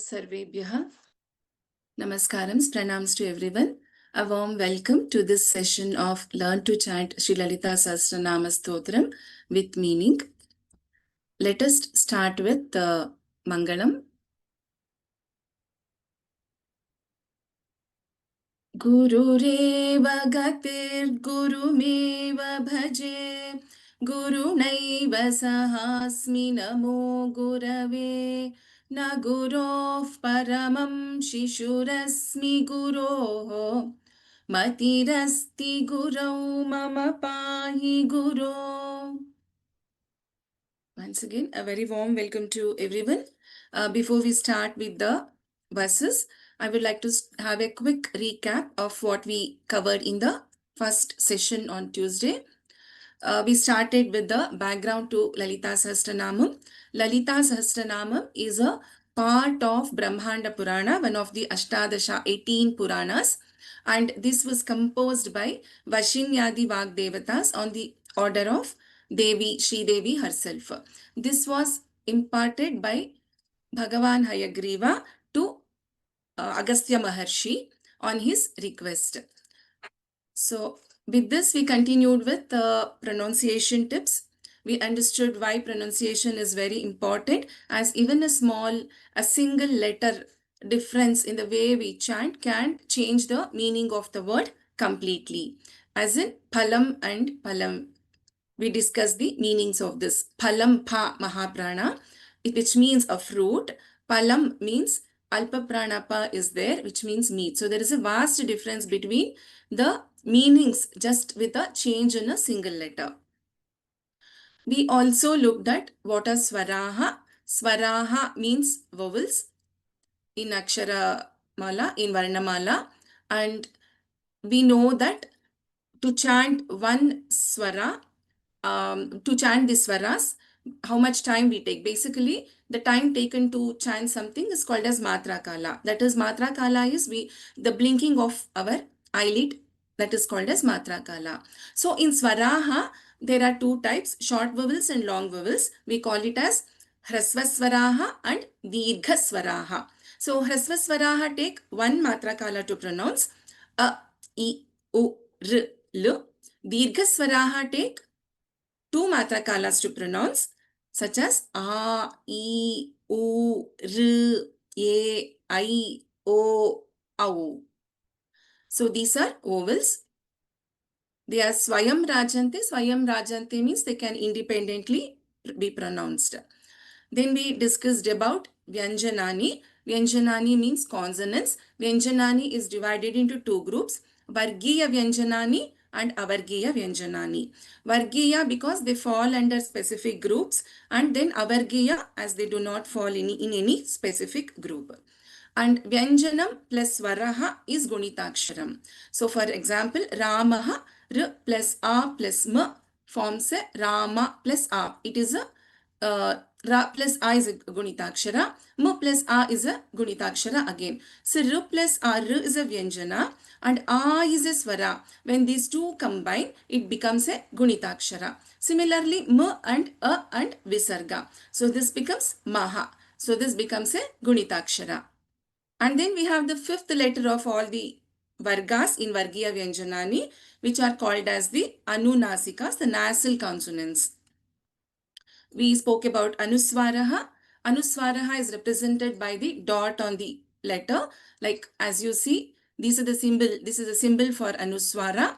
Sarvebhyah. Namaskaram, pranams to everyone. A warm welcome to this session of Learn to Chant Sri Lalita Sahasranama Stotram with meaning. Let us start with the Mangalam. Gurureva gatir gurumeva bhaje gurunaiva sahasmi namo gurave na gurov paramam shishurasmi guroho matirasti gurau mama pahi guru. Once again, a very warm welcome to everyone. Before we start with the verses, I would like to have a quick recap of what we covered in the first session on Tuesday. We started with the background to Lalita Sahasranamam. Lalita Sahasranamam is a part of Brahmanda Purana, one of the Ashtadasha 18 Puranas, and this was composed by Vashinyadi Vagdevatas on the order of Devi, Sri Devi herself. This was imparted by Bhagavan Hayagriva to Agastya Maharshi on his request. So with this, we continued with the pronunciation tips. We understood why pronunciation is very important, as even a single letter difference in the way we chant can change the meaning of the word completely. As in Palam and Palam. We discussed the meanings of this. Palam pa mahaprana, which means a fruit. Palam means alpa prana pa is there, which means meat. So there is a vast difference between the meanings just with a change in a single letter. We also looked at what are swaraha. Swaraha means vowels in Akshara Mala, in Varnamala. And we know that to chant one swara, to chant the swaras, how much time we take. Basically, the time taken to chant something is called as matra kala. That is, matra kala is the blinking of our eyelid. That is called as matra kala. So in swaraha, there are two types, short vowels and long vowels. We call it as hrasva swaraha and dirgha swaraha. So hrasva swaraha take one matra kala to pronounce. A, I, U, R, L. Dirgha swaraha take two matra kalas to pronounce, such as A, I, U, R, E, I, O, Au. So these are vowels. They are Swayam Rajante. Swayam Rajante means they can independently be pronounced. Then we discussed about Vyanjanani. Vyanjanani means consonants. Vyanjanani is divided into two groups, Vargiya Vyanjanani and Avargiya Vyanjanani. Vargiya because they fall under specific groups, and then Avargiya as they do not fall in any specific group. And Vyanjanam plus Svaraha is Gunitaksharam. So for example, Ramaha, R plus A plus M forms a Rama plus A. It is a Ra plus A is a Gunitakshara. M plus A is a Gunitakshara again. So R plus A, R is a Vyanjana and A is a Swara. When these two combine, it becomes a Gunitakshara. Similarly, M and A and Visarga. So this becomes Maha. So this becomes a Gunitakshara. And then we have the fifth letter of all the Vargas in Vargiya Vyanjanani, which are called as the Anunasikas, the nasal consonants. We spoke about Anuswaraha. Anuswaraha is represented by the dot on the letter. Like as you see, this is the symbol for Anuswara.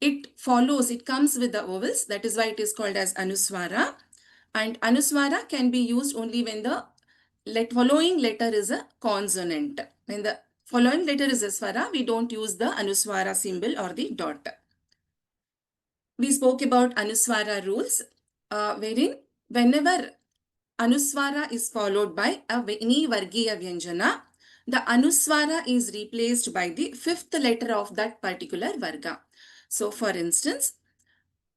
It follows, it comes with the vowels. That is why it is called as Anuswara. And Anuswara can be used only when the following letter is a consonant. When the following letter is a swara, we don't use the Anuswara symbol or the dot. We spoke about Anuswara rules, wherein whenever Anuswara is followed by any Vargiya Vyanjana, the Anuswara is replaced by the fifth letter of that particular Varga. So for instance,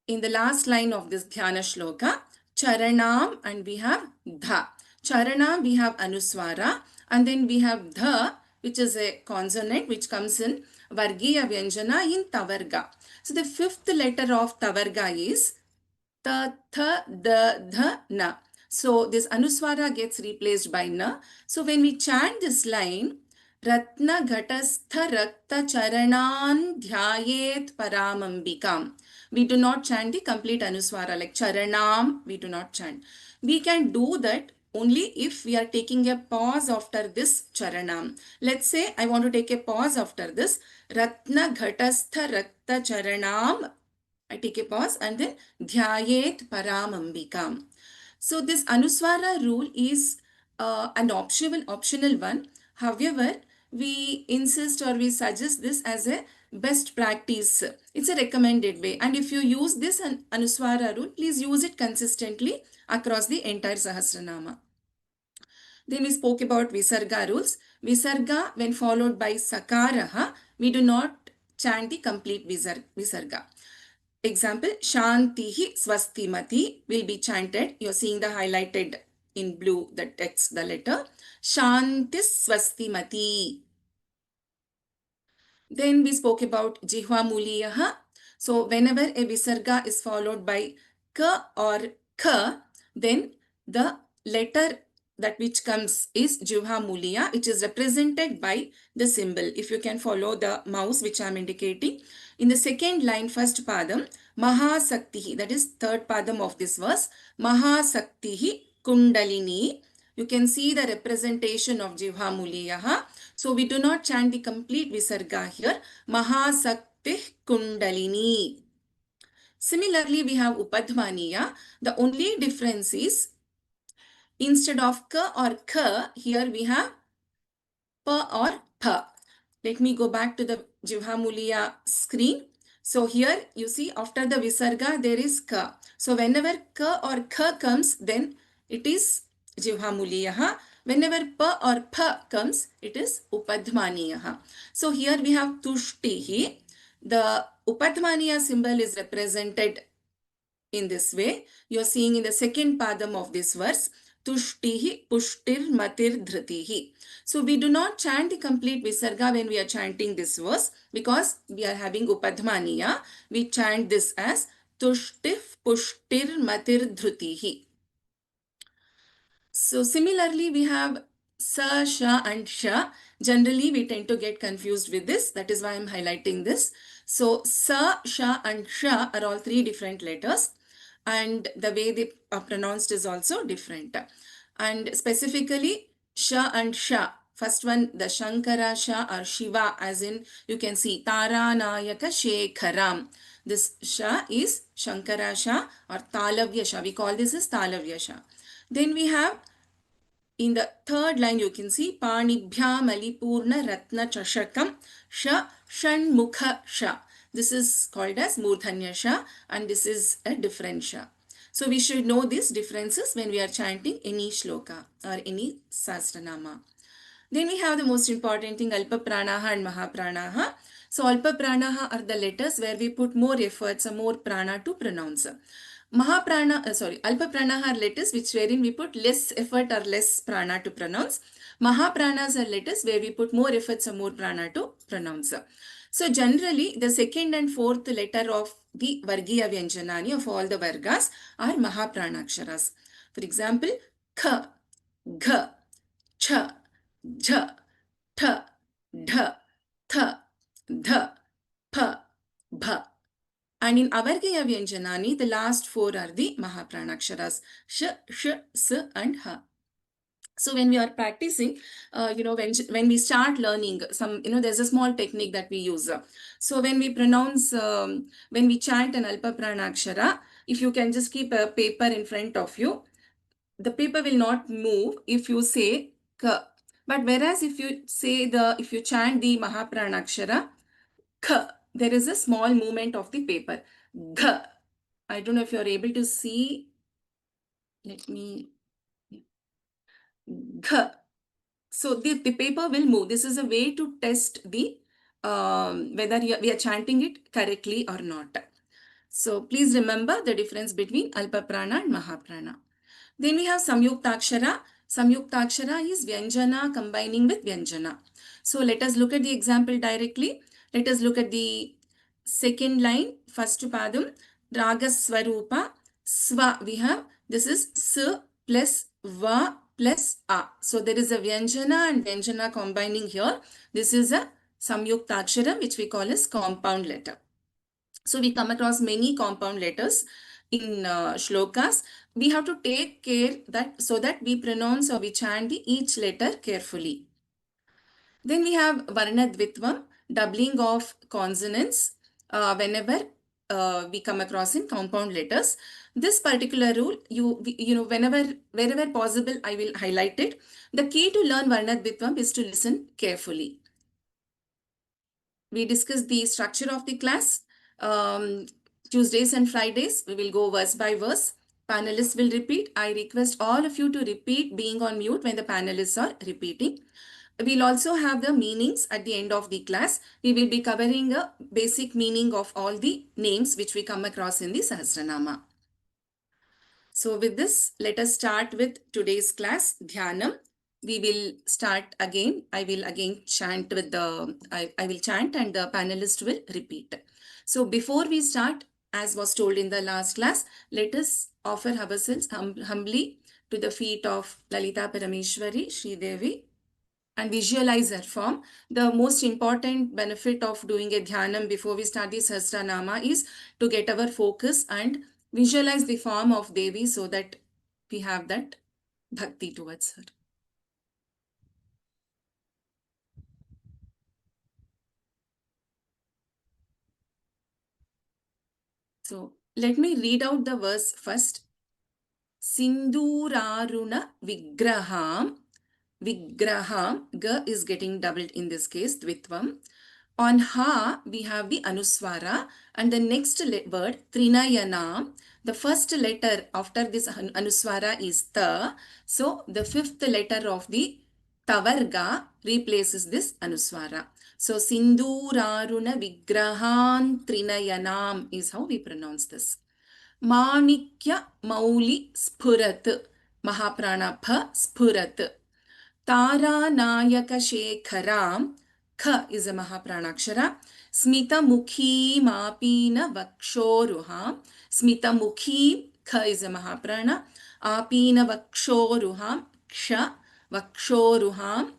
in the last line of this Dhyana Shloka, Charanam and we have Dha. Charana, we have Anuswara, and then we have Dha, which is a consonant which comes in Vargiya Vyanjana in Tavarga. So the fifth letter of Tavarga is Ta, Tha, Da, Dha, Na. So this Anuswara gets replaced by Na. So when we chant this line, Ratna Ghatastha Rakta Charanan Dhyayet Paramambikam. We do not chant the complete Anuswara like Charanam, we do not chant. We can do that only if we are taking a pause after this Charanam. Let's say I want to take a pause after this Ratna Ghatastha Rakta Charanam. I take a pause and then Dhyayet Paramambikam. So this Anuswara rule is an optional one. However, we insist or we suggest this as a best practice. It's a recommended way. And if you use this Anuswara rule, please use it consistently across the entire Sahasranama. Then we spoke about Visarga rules. Visarga, when followed by Sakaraha, we do not chant the complete Visarga. Example, Shantihi Swastimati will be chanted. You're seeing the highlighted in blue, the text, the letter. Shantis Swastimati. Then we spoke about Jihva Muliyaha. So whenever a Visarga is followed by Ka or Ka, then the letter that which comes is Jihva Muliya, which is represented by the symbol. If you can follow the mouse which I am indicating. In the second line, first padam, Mahasaktihi, that is third padam of this verse, Mahasaktihi Kundalini. You can see the representation of Jihva Muliyaha. So we do not chant the complete Visarga here. Mahasaktih Kundalini. Similarly, we have Upadhvaniya. The only difference is instead of Ka or Ka, here we have Pa or Pa. Let me go back to the Jihva Muliya screen. So here you see after the Visarga there is Ka. So whenever Ka or Ka comes, then it is Jihva Muliyaha. Whenever Pa or Pa comes, it is Upadhmaniyaha. So here we have Tushtihi. The Upadhmaniya symbol is represented in this way. You are seeing in the second padam of this verse, Tushtihi Pushtir Matir Dhritihi. So we do not chant the complete Visarga when we are chanting this verse because we are having Upadhmaniya. We chant this as Tushtif Pushtir Matir Dhritihi. So similarly, we have Sa, Sha and Sha. Generally, we tend to get confused with this. That is why I am highlighting this. So Sa, Sha and Sha are all three different letters. And the way they are pronounced is also different. And specifically, Sha and Sha. First one, the Shankara Sha or Shiva, as in you can see Tara Nayaka Shekharam. This Sha is Shankara Sha or Talavya Sha. We call this as Talavya Sha. Then we have in the third line you can see Panibhya Malipurna Ratna Chashakam Sha Shanmukha Sha. This is called as Murdhanya Sha and this is a different Sha. So we should know these differences when we are chanting any shloka or any Sahasranama. Then we have the most important thing, Alpa Pranaha and Mahapranaha. So Alpa Pranaha are the letters where we put more efforts or more prana to pronounce. Alpa Pranaha are letters which wherein we put less effort or less prana to pronounce. Mahapranas are letters where we put more efforts or more prana to pronounce. So generally, the second and fourth letter of the Vargiya Vyanjanani of all the Vargas are Mahapranaksharas. For example, Kha, Gha, Cha, Jha, Tha, Dha, Tha, Dha, Pa, Bha. And in Avargaya Vyanjanani, the last four are the Mahapranaksharas, Sh, Sh, S and Ha. So when we are practicing, when we start learning some, there's a small technique that we use. So when we pronounce, when we chant an Alpa Pranakshara, if you can just keep a paper in front of you, the paper will not move if you say Ka. But whereas if you chant the Mahapranakshara, K, there is a small movement of the paper. G. I don't know if you're able to see. Let me. G. So the paper will move. This is a way to test the whether we are chanting it correctly or not. So please remember the difference between Alpa Prana and Mahaprana. Then we have Samyuktakshara. Samyuktakshara is Vyanjana combining with Vyanjana. So let us look at the example directly. Let us look at the second line, first padam, Raga Swarupa, Swa we have. This is S plus va plus a. So there is a Vyanjana and Vyanjana combining here. This is a Samyuktaksharam, which we call as compound letter. So we come across many compound letters in shlokas. We have to take care that so that we pronounce or we chant each letter carefully. Then we have Varnadvitvam, doubling of consonants whenever we come across in compound letters. This particular rule, wherever possible, I will highlight it. The key to learn Varnadvitvam is to listen carefully. We discussed the structure of the class. Tuesdays and Fridays, we will go verse by verse. Panelists will repeat. I request all of you to repeat being on mute when the panelists are repeating. We'll also have the meanings at the end of the class. We will be covering a basic meaning of all the names which we come across in the Sahasranama. So with this, let us start with today's class, Dhyanam. We will start again. I will again chant with the, I will chant and the panelist will repeat. So before we start, as was told in the last class, let us offer ourselves humbly to the feet of Lalita Parameshwari, Sri Devi, and visualize her form. The most important benefit of doing a dhyanam before we start the Sahasranama is to get our focus and visualize the form of Devi so that we have that bhakti towards her. So let me read out the verse first. Sinduraruna Vigraham. Vigraham, G is getting doubled in this case, Dvitvam. On Ha, we have the Anuswara, and the next word, Trinayanam. The first letter after this Anuswara is Ta. So, the fifth letter of the Tavarga replaces this Anuswara. So, Sinduraruna Vigrahan Trinayanam is how we pronounce this. Manikya Mauli Spurat. Mahaprana Pha Spurat. Taranayaka Shekharam. Kha is a Mahapranakshara. Smita Mukhi Mapina Vakshoruham. Smita Mukhi, Kha is a Mahaprana. Apina Vakshoruham. Ksha Vakshoruham.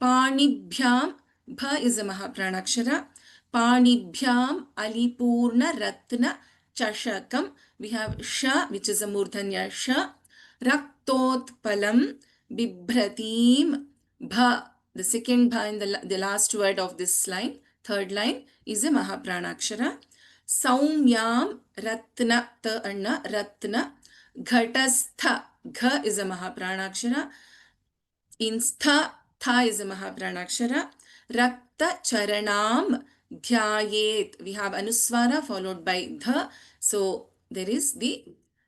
Panibhyam, Bha is a Mahapranakshara. Panibhyam Alipurna Ratna Chashakam. We have Sha, which is a Murdhanya Sha. Raktotpalam Bibhratim Bha. The second Bha in the last word of this line, third line, is a Mahapranakshara. Saumyam Ratna, Ta Anna, Ratna. Ghatastha, Gha is a Mahapranakshara. In Stha, Tha is a Mahapranakshara. Rakta Charanam Dhyayet. We have Anuswara followed by Dha. So there is the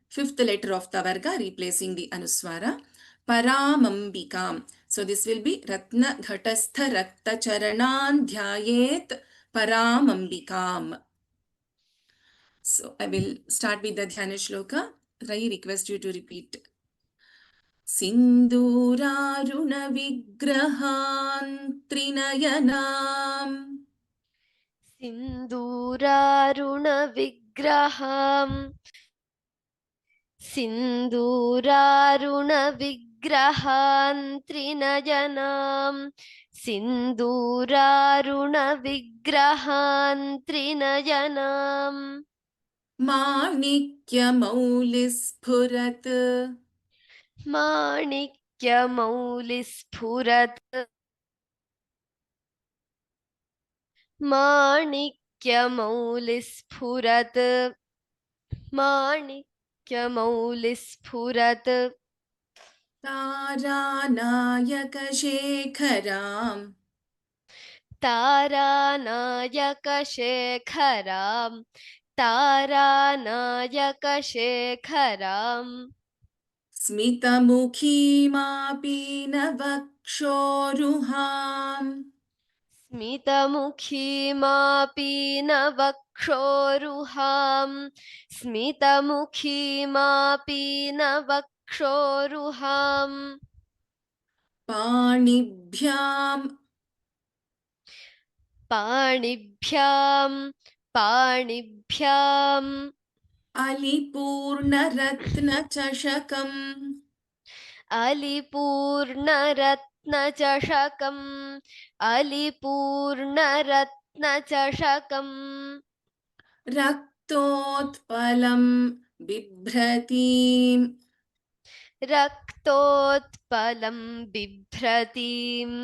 fifth letter of Tavarga replacing the Anuswara. Paramambikam. So this will be Ratna Ghatastha Rakta Charanan Dhyayet Paramambikam. So I will start with the Dhyana Shloka. I request you to repeat. Sinduraruna Vigrahan Trinayanam. Sinduraruna Vigraham. Sinduraruna Vigrahan Trinayanam. Sinduraruna Vigrahan Trinayanam. Manikya Maulisphurat. Manikya Maulisphurat. Manikya Maulisphurat. Manikya Maulisphurat. Taranayaka Shekharam. Taranayaka Shekharam. Taranayaka Shekharam. Smitamukhi Mapina Vakshoruham. Smitamukhi Mapina Vakshoruham. Smitamukhi Mapina Vakshoruham. Panibhyam. Panibhyam. Panibhyam. Alipurna Ratna Chashakam. अलिपूर्णरत्नचषकम् अलिपूर्णरत्नचषकम् रक्तोत्पलं बिभ्रतीम् रक्तोत्पलं बिभ्रतीम्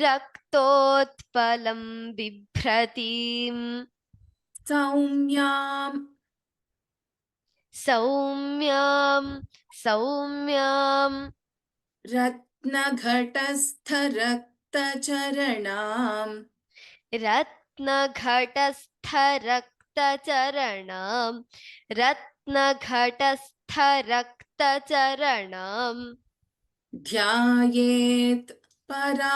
रक्तोत्पलं बिभ्रतीम् सौम्यां सौम्यां सौम्यां रत्नघटस्थरक्तचरणाम् रत्नघटस्थरक्तचरणां रत्नघटस्थरक्तचरणाम् ध्यायेत् परामम्बिकाम्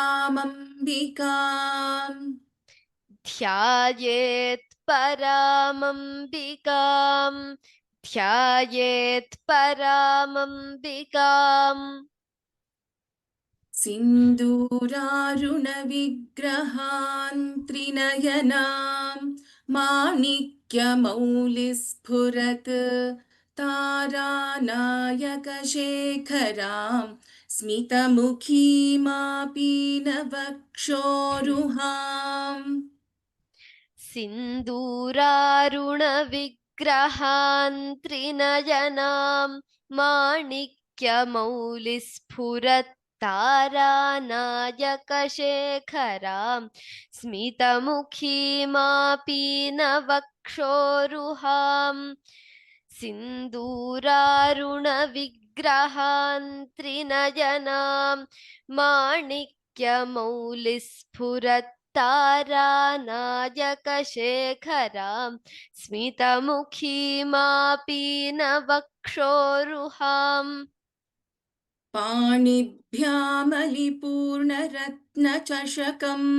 ध्यायेत् परामम्बिकाम् ध्यायेत् परामम्बिकाम् सिन्दूरारुणविग्रहान् त्रिनयनाम् माणिक्यमौलिस्फुरत् तारानायकशेखराम् स्मितमुखीमापीनवक्षोरुहाम् सिन्दूरारुणविग्रहान् त्रिनयनां माणिक्यमौलिस्फुरत्तारानायकशेखरां स्मितमुखीमापीनवक्षोरुहाम् सिन्दूरारुणविग्रहान् त्रिनयनां माणिक्यमौलिस्फुरत्तारानायकशेखरां स्मितमुखीमापीनवक्षोरुहाम् पाणिभ्यामलिपूर्णरत्नचषकम्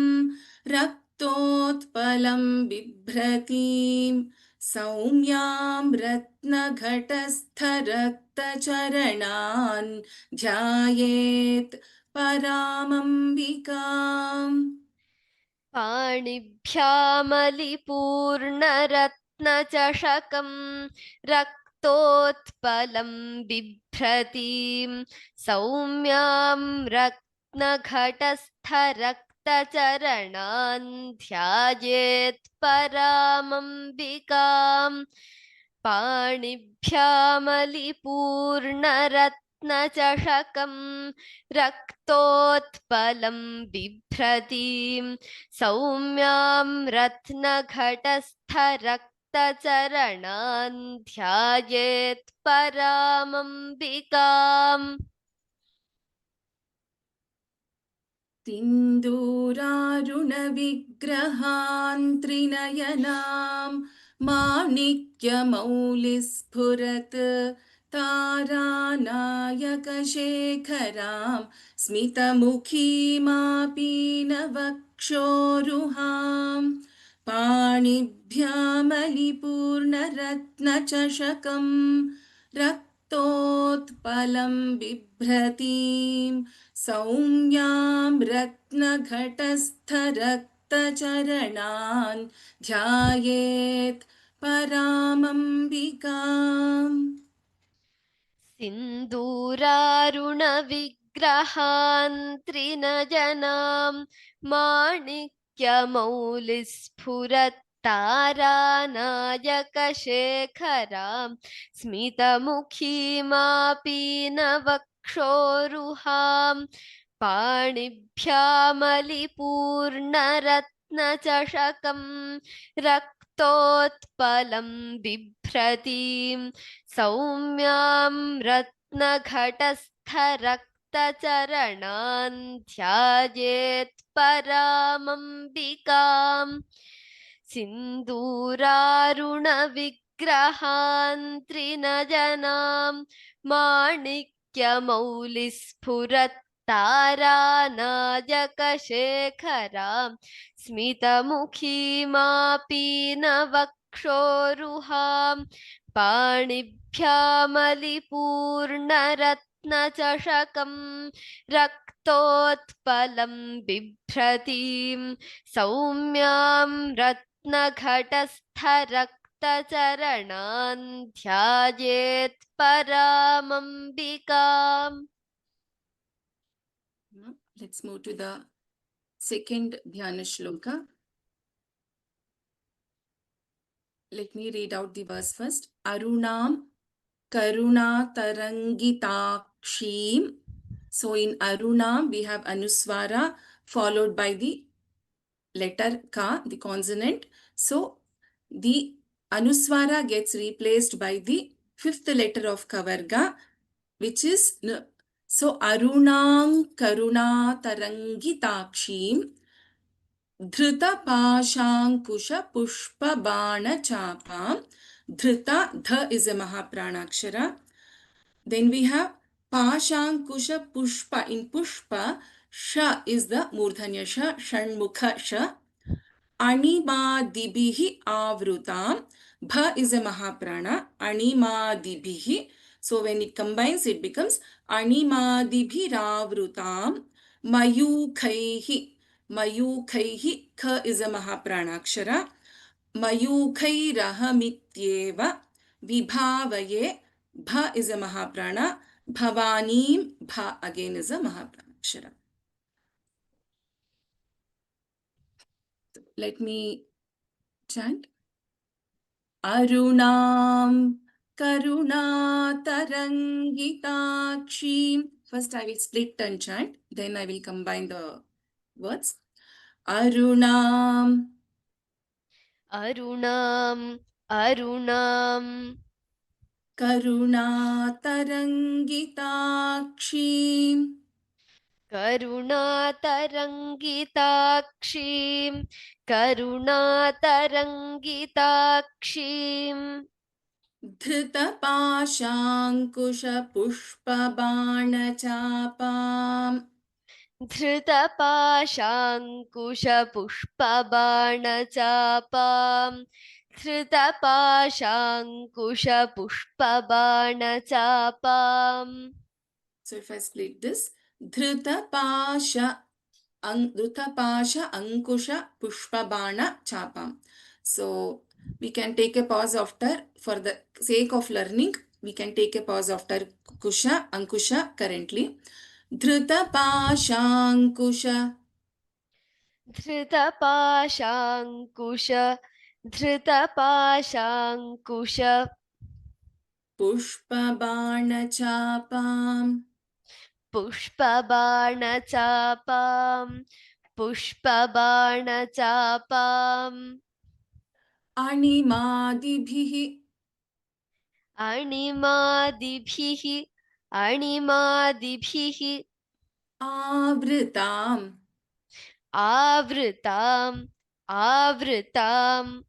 रक्तोत्पलं बिभ्रतीम् सौम्यां रत्नघटस्थरक्तचरणान् ध्यायेत् परामम्बिकाम् पाणिभ्यामलिपूर्णरत्नचषकं रक्तोत्पलं बिभ्रतीं सौम्यां रत्नघटस्थरक्तचरणान् ध्यायेत् परामम्बिकाम् पाणिभ्यामलिपूर्णरत्नचषकं रक्तोत्पलं बिभ्रतीं सौम्यां रत्नघटस्थरक्तचरणान् ध्यायेत् परामम्बिकाम् सिन्दूरारुणविग्रहान् त्रिनयनाम् माणिक्यमौलिस्फुरत् तारानायकशेखराम् स्मितमुखीमापीनवक्षोरुहाम् पाणिभ्यामलिपूर्णरत्नचषकम् रक्तोत्पलं बिभ्रतीम् सौम्यां रत्नघटस्थरक्तचरणान् ध्यायेत् परामम्बिकाम् सिन्दूरारुणविग्रहान् त्रिनयनां माणिक्यमौलिस्फुरत्तारानायकशेखरां स्मितमुखीमापीनवक्षोरुहाम् पाणिभ्यामलिपूर्णरत्नचषकं रक्तोत्पलं बिभ्रतीं सौम्यां रत्नघटस्थरक्तचरणान् ध्यायेत् परामम्बिकाम् सिन्दूरारुणविग्रहान् त्रिनयनां माणिक्यमौलिस्फुरत्तारानायकशेखरां स्मितमुखीमापीनवक्षोरुहाम् पाणिभ्यामलिपूर्णरत्नचषकं रक्तोत्पलं बिभ्रतीं सौम्यां रत्नघटस्थरक्तचरणान् ध्यायेत् परामम्बिकाम् Let's move to the second dhyana shloka. Let me read out the verse first. Arunam karuna tarangitakshim. So in Arunam we have Anuswara followed by the letter Ka, the consonant. So the Anuswara gets replaced by the fifth letter of Kavarga, which is N. So Arunam karuna tarangitakshim Dhrita pashankusha pushpa bana chapam. Dhrita, dha is a mahapranakshara. Then we have pashankusha pushpa. In pushpa, sha is the murdhanya sha, shanmukha sha. Animadibihi avrutam. Bha is a mahaprana. Animadibihi. So when it combines, it becomes animadibhiravrutam. Mayukhaihi. Mayukhaihi. Kha is a mahapranakshara. Mayukhairahamityeva. Vibhavaye. Bha is a mahaprana. Bhavanim. Bha again is a mahapranakshara. Let me chant. Arunam Karunatarangitakshim. First I will split and chant, then I will combine the words. Arunam Arunam, Arunam, Karunatarangitakshim. Karunatarangitakshim, Karunatarangitakshim, Dhrutapashankushapushpabanachapam. धृतपाशाङ्कुशपुष्पबाणचापां धृतपाशाङ्कुशपुष्पबाणचापाम्. So if I split this, Dhrutapasha Ankusha Pushpabana Chapam. So we can take a pause after, for the sake of learning, we can take a pause after Kusha, Ankusha currently. Dhrutapashankusha धृतपाशाङ्कुश धृतपाशाङ्कुश Pushpabana Chapam. पुष्पबाणचापां पुष्पबाणचापाम् Animadibhihi अणिमादिभिः अणिमादिभिः Avritam. आवृताम् आवृताम्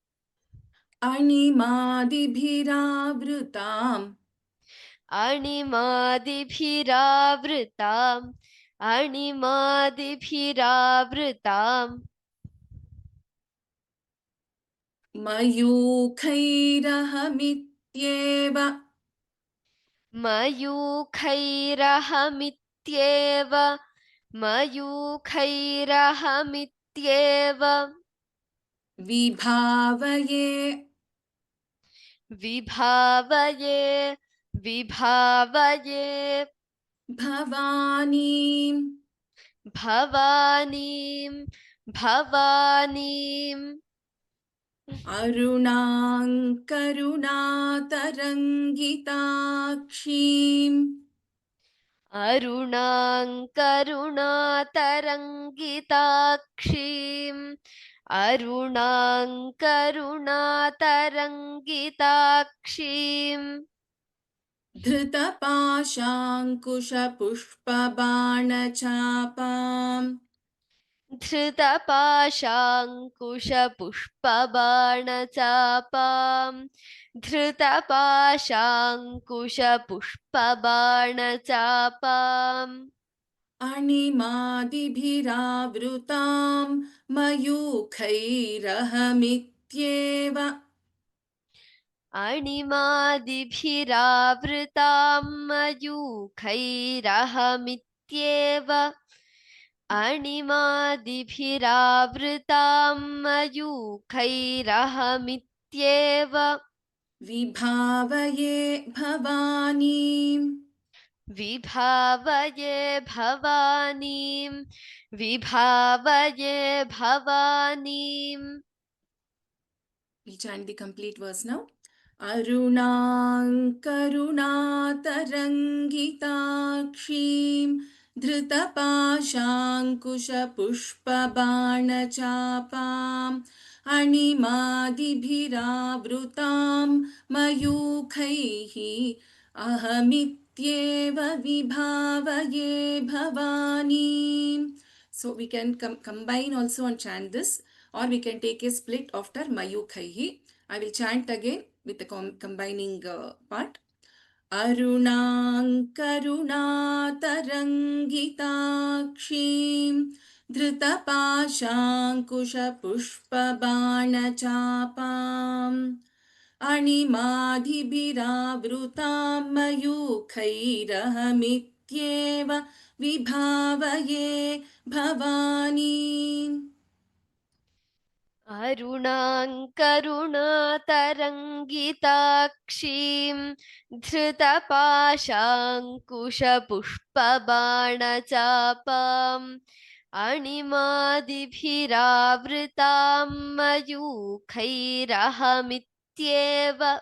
Animadibhiravrutam. अणिमादिभिरावृताम् अणिमादिभिरावृताम् Mayukhairahamityeva. मयूखैरहमित्येव मयूखैरहमित्येव Vibhavaye. विभावये विभावये Bhavanim. भवानीं भवानीं Arunam Karunatarangitakshim. अरुणां करुणातरङ्गिताक्षीम् अरुणां करुणातरङ्गिताक्षीम् Dhrutapashankushapushpabanachapam. धृतपाशाङ्कुशपुष्पबाणचापां धृतपाशाङ्कुशपुष्पबाणचापाम् Animadibhiravrutam mayukhairahamityeva. अणिमादिभिरावृतां मयूखैरहमित्येव अणिमादिभिरावृतां मयूखैरहमित्येव Vibhavaye Bhavanim. विभावये भवानीं विभावये भवानीम् We'll chant the complete verse now. Arunam karunatarangitakshim धृतपाशाङ्कुशपुष्पबाणचापाम् अणिमादिभिरावृतां मयूखैः अहमित्येव विभावये भवानीम्. So we can combine also and chant this, or we can take a split after Mayukhaihi. I will chant again with the combining part. Arunam karunatarangitakshim धृतपाशाङ्कुशपुष्पबाणचापाम् अणिमादिभिरावृतां मयूखैरहमित्येव विभावये भवानीम्. अरुणाङ्करुणातरङ्गिताक्षीं धृतपाशाङ्कुशपुष्पबाणचापाम् अणिमादिभिरावृतां मयूखैरहमित्येव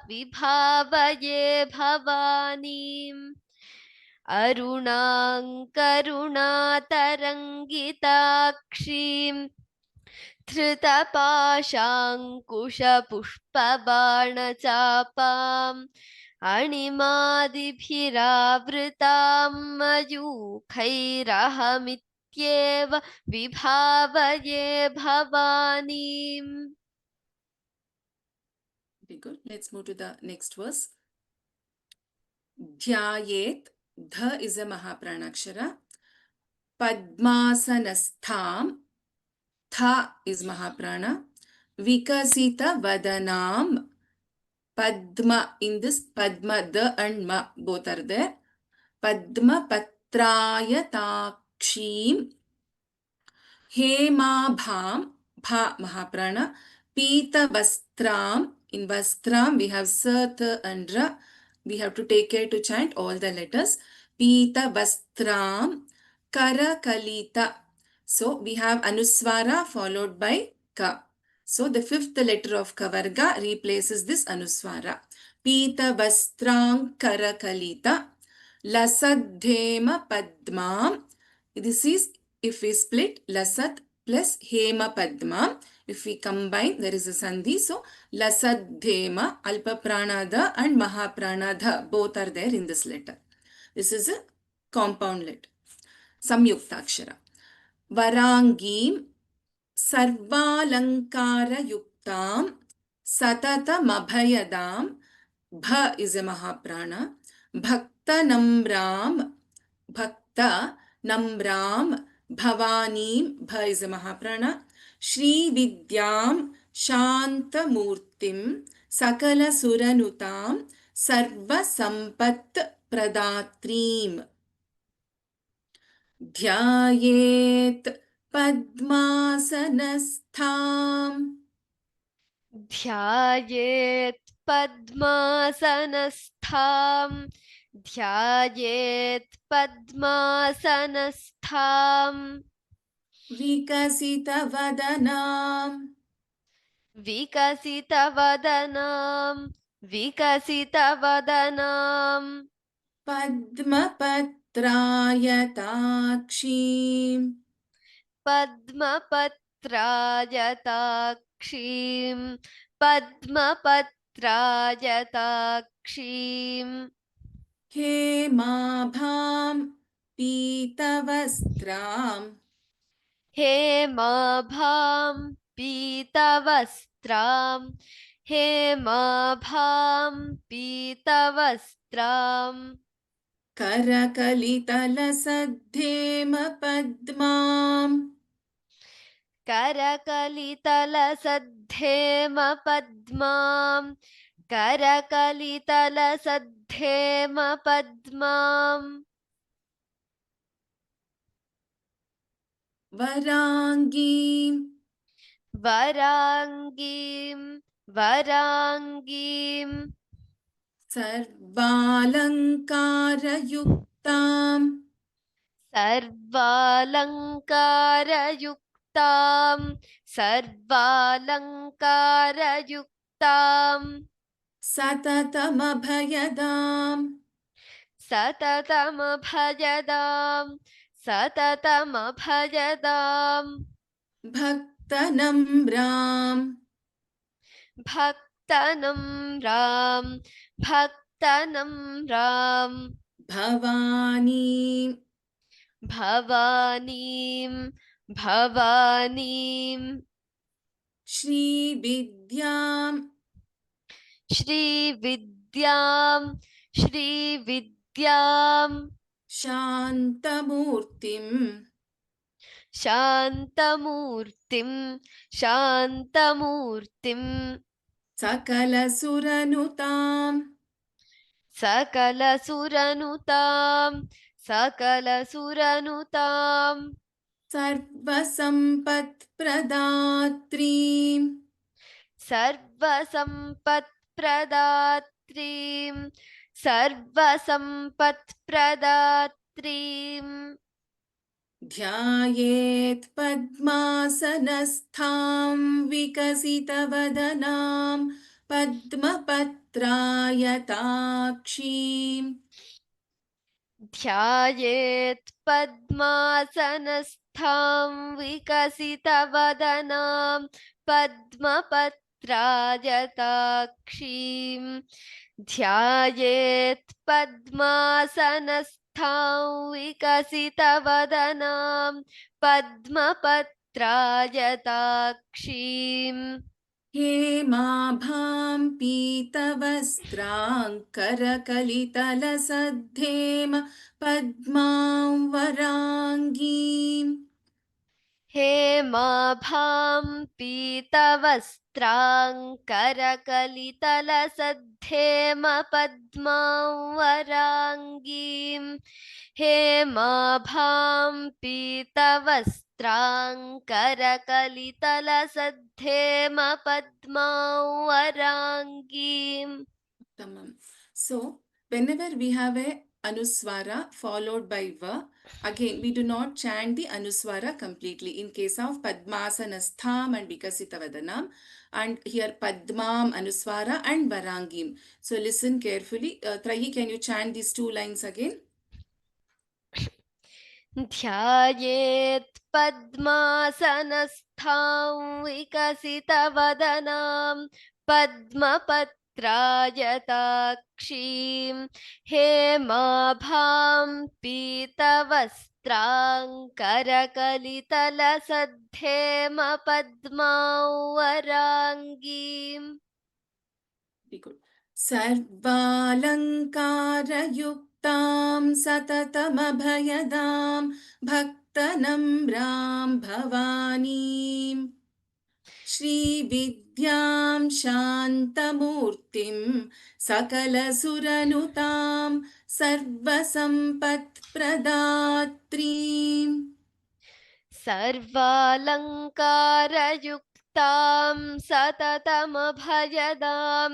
विभावये भवानीम् अरुणाङ्करुणातरङ्गिताक्षीं धृतपाशाङ्कुशपुष्पबाणचापाम् अणिमादिभिरावृतां मयूखैरहमित्येव विभावये भवानीम्. Very good. Let's move to the next verse. Dhyayet. Dha is a Mahapranakshara. Padmasanastham. Tha is Mahaprana. Vikasita Vadanam. Padma, in this Padma, the and ma both are there. Padma Patrayatakshim. Hemabham, Bha Mahaprana. Pita Vastram. In Vastram we have Sat and Ra. We have to take care to chant all the letters. Pita Vastram. Kara Kalita. So we have Anuswara followed by Ka. So the fifth letter of Kavarga replaces this Anuswara. Pita Vastrang Karakalita. Lasadhema Padmam. This is if we split Lasat plus Hema Padma. If we combine, there is a Sandhi. So Lasadhema, Alpa Pranada and Mahapranada both are there in this letter. This is a compound letter. Samyuktakshara. Varangim Sarvalankarayuktam Satatamabhayadam. Bha is a Mahaprana. Bhakta Namram. Bhakta Namram Bhavanim. Bha is a Mahaprana. Shri Vidyam Shantamurtim Sakala Suranutam Sarva Sampat Pradatrim. Dhyayet Padmasanastham. ध्यायेत् पद्मासनस्थां ध्यायेत् पद्मासनस्थां Vikasita Vadanam. विकसितवदनां विकसितवदनां Padmapatrayatakshim. पद्मपत्रायताक्षीं पद्मपत्रायताक्षीं Hemabham Pitavastram. हेमाभां पीतवस्त्रां हेमाभां पीतवस्त्रां Karakalitalasadhema Padmam. करकलितलसद्धेम पद्मां करकलितलसद्धेम पद्मां Varangim वराङ्गीं वराङ्गीं Sarvalankarayuktam ताम् सर्वालङ्कारयुक्तां सर्वालङ्कारयुक्तां सततमभयदाम् सततमभजदां सततमभजदां भक्तनम्राम् भक्तनं राम भवानीम् भवानीं भवानीं श्रीविद्याम् श्रीविद्यां श्रीविद्यां शान्तमूर्तिम् शान्तमूर्तिं शान्तमूर्तिं सकलसुरनुताम् सकलसुरनुतां सकलसुरनुतां सर्वसम्पत्प्रदात्रीम् सर्वसम्पत्प्रदात्रीं सर्वसम्पत्प्रदात्रीं ध्यायेत् पद्मासनस्थां विकसितवदनां पद्मपत्रायताक्षीम् ध्यायेत् पद्मासनस्थां विकसितवदनां पद्मपत्रायताक्षीं ध्यायेत् पद्मासनस्थां विकसितवदनां पद्मपत्रायताक्षीम् हेमाभां पीतवस्त्राङ्करकलितलसद्धेम पद्मां वराङ्गीम् हेमाभां पीतवस्त्राङ्करकलितलसद्धेम पद्मां वराङ्गीं हेमाभां पीतवस्त्राङ्करकलितलसद्धेम पद्मां वराङ्गीम् Tamam. So, whenever we have a anuswara followed by va, again we do not chant the anuswara completely. In case of Padmasanastham and Vikasitavadanam, and here Padmam anuswara and Varangim. So, listen carefully. Trahi, can you chant these two lines again? ध्यायेत् पद्मासनस्थां विकसितवदनां पद्मपत्रायताक्षीं हेमाभां पीतवस्त्राङ्करकलितलसद्धेम पद्मां वराङ्गीम् Very good. सर्वालङ्कारयुक्तां सततमभयदां भक्तनम्रां भवानीम् श्रीविद्यां शान्तमूर्तिं सकलसुरनुतां सर्वसम्पत्प्रदात्रीम् सर्वालङ्कारयुक्तां सततमभजदां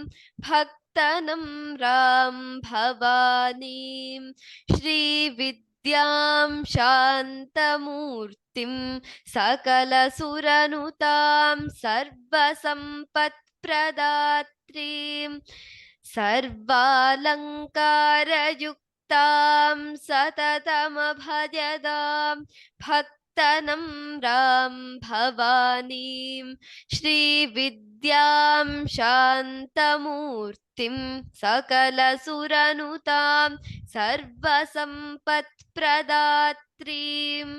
भक्तनम्रां भवानीं श्रीविद्यां शान्तमूर्तिं सकलसुरनुतां सर्वसम्पत्प्रदात्रीं सर्वालङ्कारयुक्तां सततमभजदां भक्तनम्रां भवानीं श्रीविद्यां शान्तमूर्तिं सकलसुरनुतां सर्वसम्पत्प्रदात्रीम्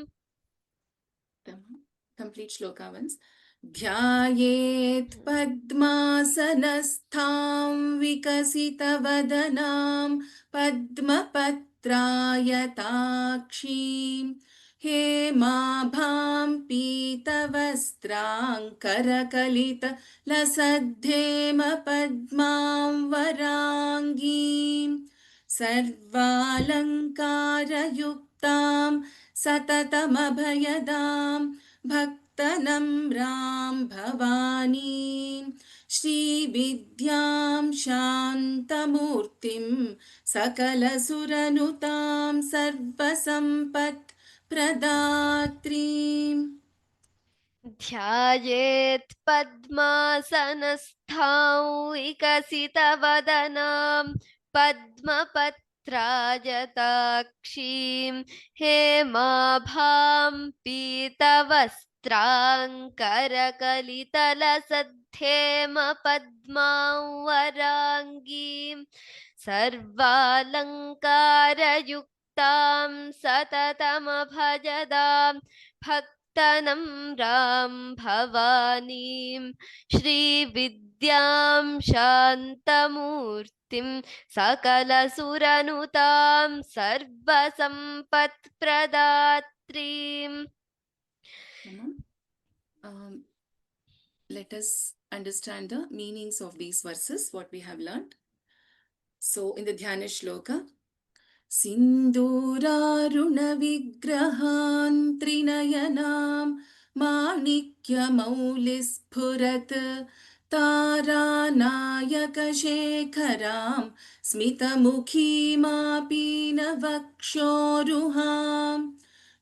Complete shloka once. ध्यायेत् पद्मासनस्थां विकसितवदनां पद्मपत्रायताक्षीं हेमाभां पीतवस्त्राङ्करकलितलसद्धेम पद्मां वराङ्गीं सर्वालङ्कारयुक्तां सततमभयदां भक्तनम्रां भक्तनम्रां भवानीं श्रीविद्यां शान्तमूर्तिं सकलसुरनुतां सर्वसम्पत्प्रदात्रीम् ध्यायेत् पद्मासनस्थां विकसितवदनां पद्मपत्रायताक्षीं हेमाभां पीतवस्त्राङ्करकलितलसद्धेमपद्मां वराङ्गीं सर्वालङ्कारयुक्तां सततमभजदां भक्तनम्रां भवानीं श्रीविद्यां शान्तमूर्तिं सकलसुरनुतां सर्वसम्पत्प्रदात्रीम्. Let us understand the meanings of these verses, what we have learned. So, in the Dhyana Shloka, सिन्दूरारुणविग्रहान् त्रिनयनां माणिक्यमौलिस्फुरत् तारानायकशेखरां स्मितमुखीमापीनवक्षोरुहां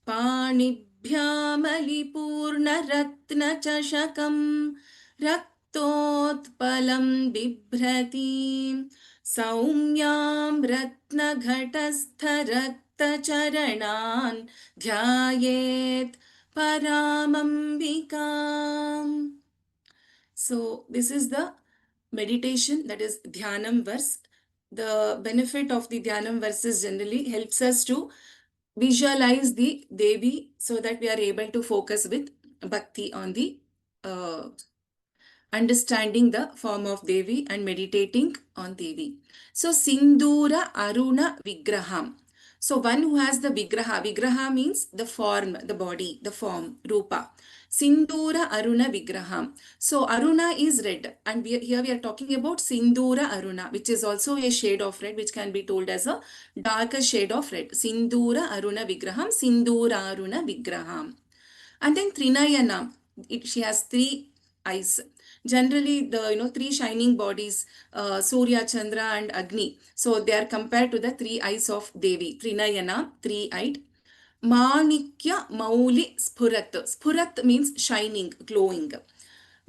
पाणिभ्यामलिपूर्णरत्नचषकं रक्तोत्पलं बिभ्रतीं सौम्यां रत्नघटस्थरक्तचरणान् ध्यायेत् paramambikam. So this is the meditation, that is Dhyanam verse. The benefit of the Dhyanam verses generally helps us to visualize the Devi so that we are able to focus with bhakti on the understanding the form of Devi and meditating on Devi. So Sindura Aruna Vigraham. So one who has the Vigraha. Vigraha means the form, the body, the form, Rupa. Sindura Aruna Vigraham. So Aruna is red, and here we are talking about Sindura Aruna, which is also a shade of red, which can be told as a darker shade of red. Sindura Aruna Vigraham, Sindura Aruna Vigraham. And then Trinayana, she has three eyes. Generally, the three shining bodies, Surya, Chandra, and Agni. So they are compared to the three eyes of Devi. Trinayana, three-eyed. Manikya Mauli Spurat. Spurat means shining, glowing.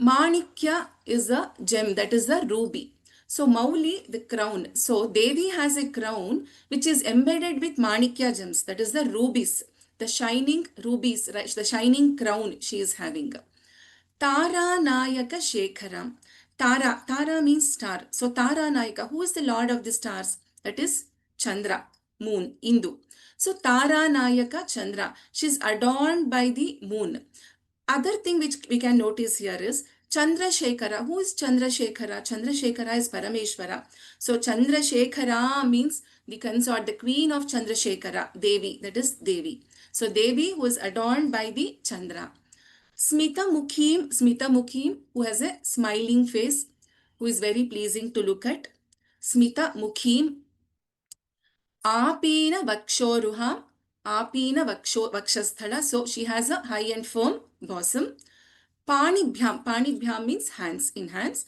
Manikya is a gem, that is the ruby. So Mauli, the crown. So Devi has a crown which is embedded with Manikya gems, that is the rubies. The shining rubies, right? The shining crown she is having. Tara Nayaka Shekharam. Tara means star. So Tara Nayaka, who is the lord of the stars? That is Chandra, moon, Indu. So Tara Nayaka Chandra. She is adorned by the moon. Other thing which we can notice here is Chandrasekhara. Who is Chandrasekhara? Chandrasekhara is Parameshwara. So Chandrasekhara means the consort, the queen of Chandrasekhara, Devi, that is Devi. So Devi who is adorned by the Chandra. Smita Mukhim, who has a smiling face, who is very pleasing to look at. Smita Mukhim. Apina Vakshoruham. Apina Vakshasthala. So she has a high and firm bosom. Panibhyam means hands, in hands.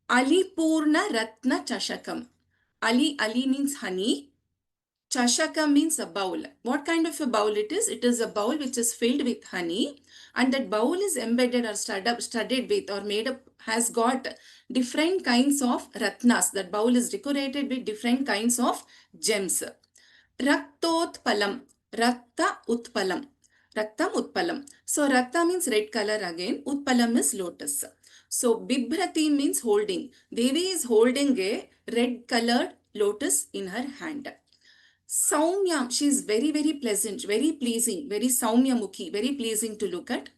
Alipurna Ratna Chashakam. Ali means honey. Chashakam means a bowl. What kind of a bowl it is? It is a bowl which is filled with honey, and that bowl is embedded or studded with or made up, has got different kinds of ratnas. That bowl is decorated with different kinds of gems. Raktotpalam. Rakta Utpalam. Raktam Utpalam. So Rakta means red color again. Utpalam is lotus. So Bibhrati means holding. Devi is holding a red colored lotus in her hand. Saumya, she is very, very pleasant, very pleasing, very Saumya Mukhi, very pleasing to look at.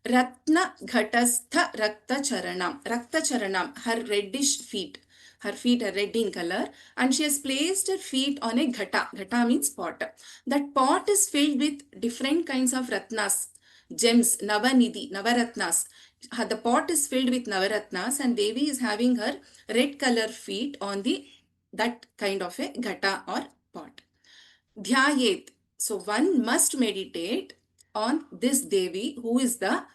Ratna Ghatastha Rakta Charanam. Rakta Charanam, her reddish feet. Her feet are red in color, and she has placed her feet on a ghata. Ghata means pot. That pot is filled with different kinds of ratnas, gems, Navanidhi, Navaratnas. The pot is filled with Navaratnas, and Devi is having her red color feet on that kind of a ghata or pot. Dhyayet. So one must meditate on this Devi, who is the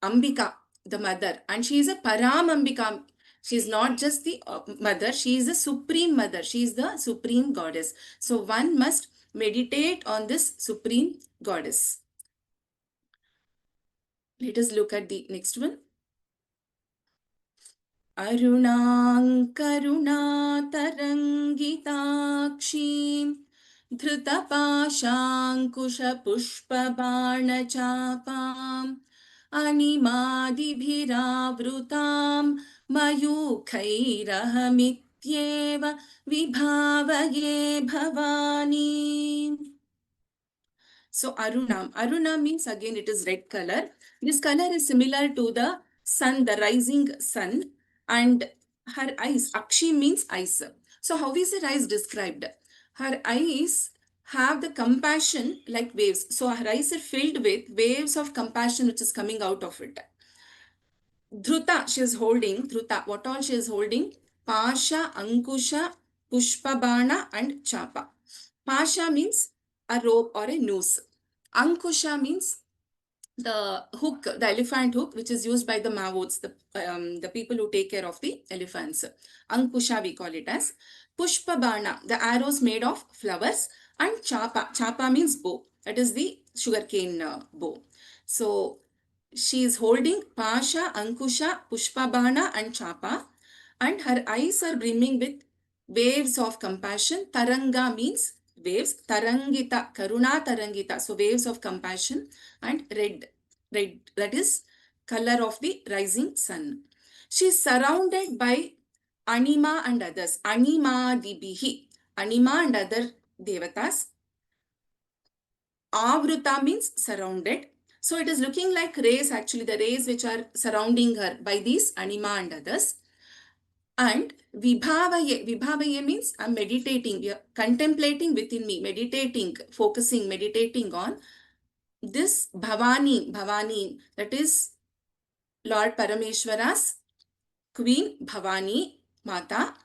Ambika, the mother, and she is a Paramambika. She is not just the mother, she is the supreme mother, she is the supreme goddess. So one must meditate on this supreme goddess. Let us look at the next one. अरुणाङ्करुणातरङ्गिताक्षीं धृतपाशाङ्कुशपुष्पबाणचापाम् अणिमादिभिरावृतां मयूखैरहमित्येव विभावये Bhavani. So Arunam means, again, it is red color. This color is similar to the sun, the rising sun, and her eyes, Akshi means eyes. So how is her eyes described? Her eyes have the compassion like waves. So her eyes are filled with waves of compassion which is coming out of it. Dhruta, she is holding, Dhruta, what all she is holding? Pasha, Ankusha, Pushpabana and Chapa. Pasha means a rope or a noose. Ankusha means the hook, the elephant hook, which is used by the Mavots, the people who take care of the elephants. Ankusha we call it as. Pushpabana, the arrows made of flowers. And Chapa, Chapa means bow. That is the sugarcane bow. So she is holding Pasha, Ankusha, Pushpabana and Chapa, and her eyes are brimming with waves of compassion. Taranga means waves. Tarangita, Karuna Tarangita, so waves of compassion. And red, that is color of the rising sun. She is surrounded by Anima and others. Anima Dibihi, Anima and other devatas. Avruta means surrounded. So it is looking like rays, actually the rays which are surrounding her by these Anima and others. And Vibhavaye means I'm meditating, contemplating within me, meditating, focusing, meditating on this Bhavani, that is Lord Parameshwara's Queen Bhavani Mata.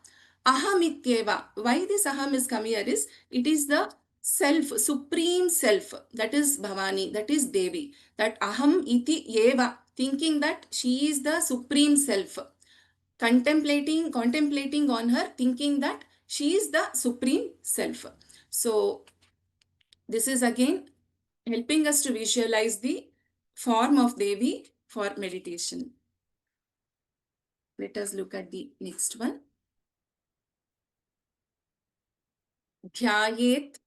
Ahamityeva. Why this aham is coming here is, it is the self, supreme self, that is Bhavani, that is Devi. That aham iti eva, thinking that she is the supreme self. Contemplating on her, thinking that she is the supreme self. So this is again helping us to visualize the form of Devi for meditation. Let us look at the next one. Dhyayet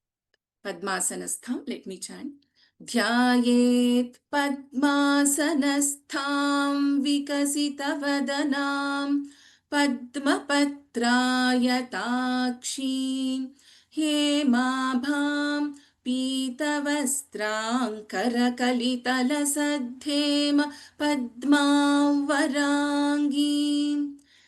Padmasanastham. Let me chant. Dhyayet Padmasanastham Vikasitavadanam Padmapatrayatakshin Hemabham Pitavastrang Karakalitalasadhema Padmam Varangim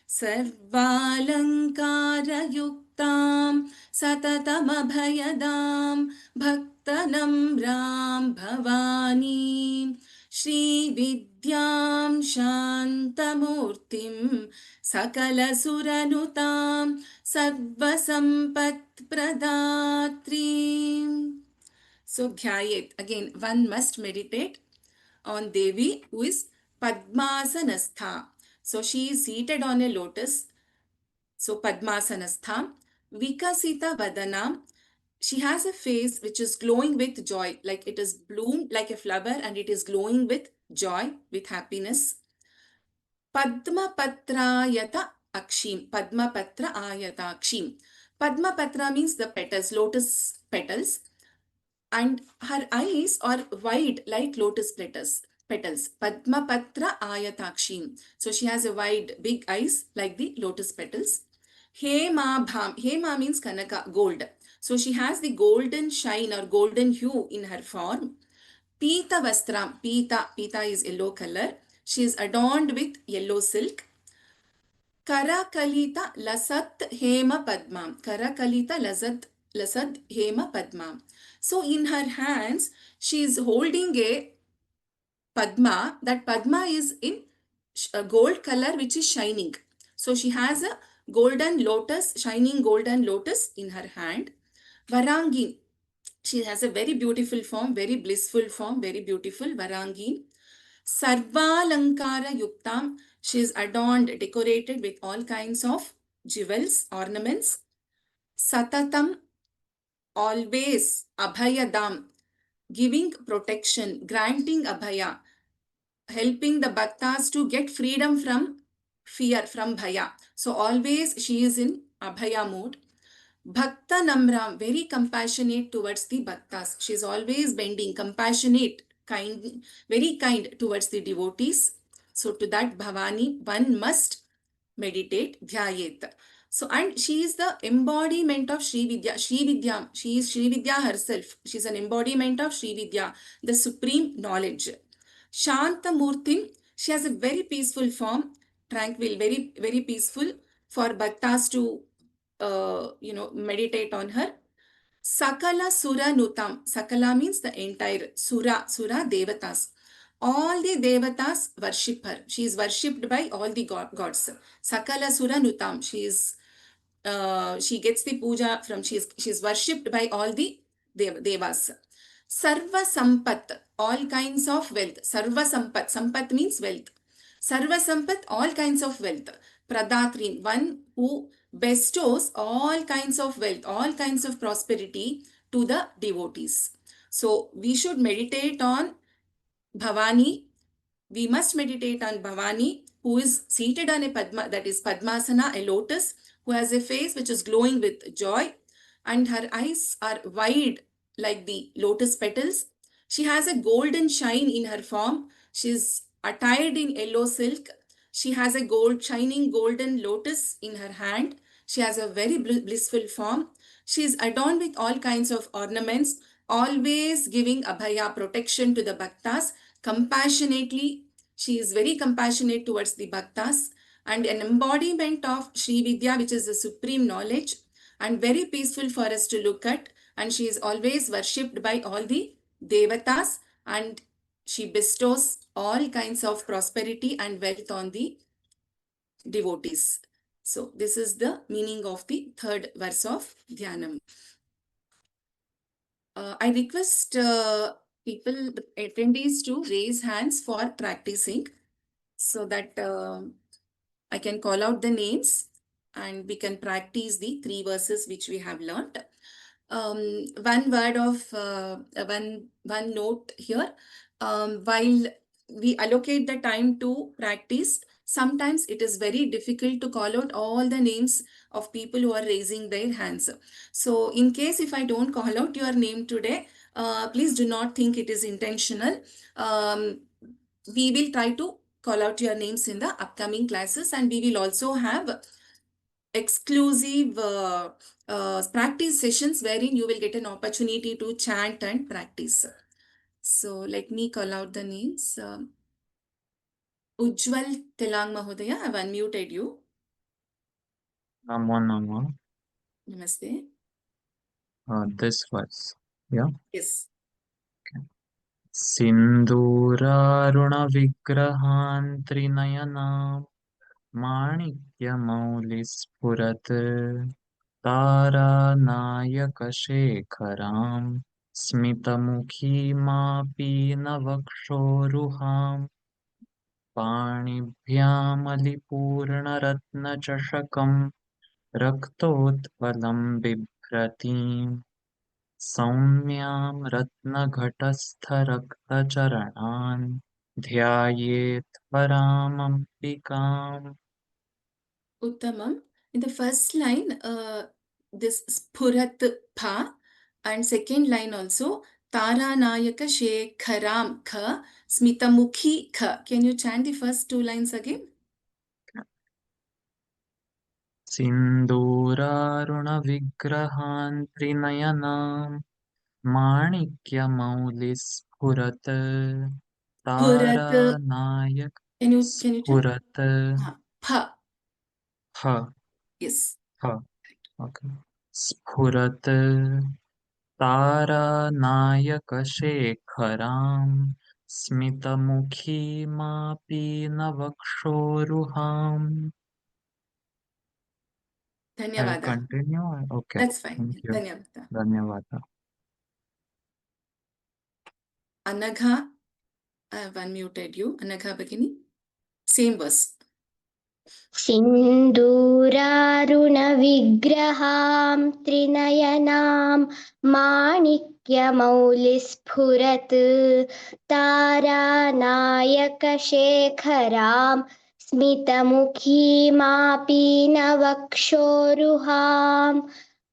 Sarvalankarayuktam Satatamabhayadam Bhaktanamram Bhavani Shri Vidyam Shantamurtim Sakala Suranutam Sarvasampat Pradatrim. So Dhyayet, again one must meditate on Devi who is Padmasanastha. So she is seated on a lotus. So Padmasanastha. Vikasita Vadanam. She has a face which is glowing with joy, like it is bloomed like a flower and it is glowing with joy, with happiness. Padma Patrayata Akshim. Padma Patra Ayata Akshim. Padma Patra means the petals, lotus petals. And her eyes are wide like lotus petals. Padma Patra Ayatakshim. So she has a wide, big eyes like the lotus petals. Hema Bham. Hema means Kanaka, gold. So she has the golden shine or golden hue in her form. Pita Vastram. Pita is yellow color. She is adorned with yellow silk. Karakalita Lasat Hema Padmam. Karakalita Lasat Hema Padmam. So in her hands, she is holding a Padma. That Padma is in a gold color which is shining. So she has a golden lotus, shining golden lotus in her hand. Varangi. She has a very beautiful form, very blissful form, very beautiful. Varangi. Sarvalankara Yuktam, she is adorned, decorated with all kinds of jewels, ornaments. Satatam, always. Abhayadam, giving protection, granting abhaya, helping the bhaktas to get freedom from fear, from bhaya. So always she is in abhaya mood. Bhakta Namram, very compassionate towards the bhaktas. She is always bending, compassionate, kind, very kind towards the devotees. So to that Bhavani, one must meditate, dhyayet. So, and she is the embodiment of Sri Vidya. Sri Vidya, she is Sri Vidya herself. She is an embodiment of Sri Vidya, the supreme knowledge. Shanta Murtim, she has a very peaceful form, tranquil, very, very peaceful for bhaktas to, meditate on her. Sakala Sura Nutam. Sakala means the entire Sura, Sura Devatas. All the Devatas worship her. She is worshipped by all the gods. Sakala Sura Nutam. She gets the puja from, she is worshipped by all the devas. Sarva Sampat, all kinds of wealth. Sarva Sampat, Sampat means wealth. Sarva Sampat, all kinds of wealth. Pradatrin, one who bestows all kinds of wealth, all kinds of prosperity to the devotees. So we should meditate on Bhavani. We must meditate on Bhavani, who is seated on a Padma, that is Padmasana, a lotus, who has a face which is glowing with joy, and her eyes are wide like the lotus petals. She has a golden shine in her form. She is attired in yellow silk. She has a shining golden lotus in her hand. She has a very blissful form. She is adorned with all kinds of ornaments, always giving abhaya, protection to the bhaktas, compassionately. She is very compassionate towards the bhaktas and an embodiment of Sri Vidya, which is the supreme knowledge, and very peaceful for us to look at. And she is always worshipped by all the devatas, and she bestows all kinds of prosperity and wealth on the devotees. So this is the meaning of the third verse of Dhyanam. I request people, attendees, to raise hands for practicing so that I can call out the names and we can practice the 3 verses which we have learnt. One word of one note here. While we allocate the time to practice, sometimes it is very difficult to call out all the names of people who are raising their hands. So in case if I don't call out your name today, please do not think it is intentional. We will try to call out your names in the upcoming classes, and we will also have exclusive practice sessions wherein you will get an opportunity to chant and practice. So let me call out the names. Ujjwal Telang Mahodaya, I have unmuted you. Namo Namo. Namaste. This verse. Yeah. Yes. सिन्दूरारुणविग्रहान् त्रिनयनां माणिक्यमौलिस्फुरत् तारानायकशेखरां स्मितमुखीमापीनवक्षोरुहां पाणिभ्यामलिपूर्णरत्नचषकं रक्तोत्पलं बिभ्रतीम् सौम्यां रत्नघटस्थरक्तचरणान् ध्यायेत् परामम्बिकाम्. Uttamam. In the first line, this Spurat Pha, and second line also, Tara Nayaka Shekharam Kha, Smitamukhi Kha. Can you chant the first 2 lines again? सिन्दूरारुणविग्रहान् त्रिनयनां माणिक्यमौलिस्फुरत् Purat. तारानायक Can you chant? स्फुरत् Pha. ह Yes. ह okay स्फुरत् तारानायकशेखरां स्मितमुखीमापीनवक्षोरुहाम्. I Dhanyavada. continue? Okay. That's fine. Thank you. Dhanyavada. Dhanyavada. Anagha. I have unmuted you. Anagha Bhagini. Same verse. सिन्दूरारुणविग्रहां त्रिनयनां माणिक्यमौलिस्फुरत् तारानायकशेखरां स्मितमुखीमापीनवक्षोरुहां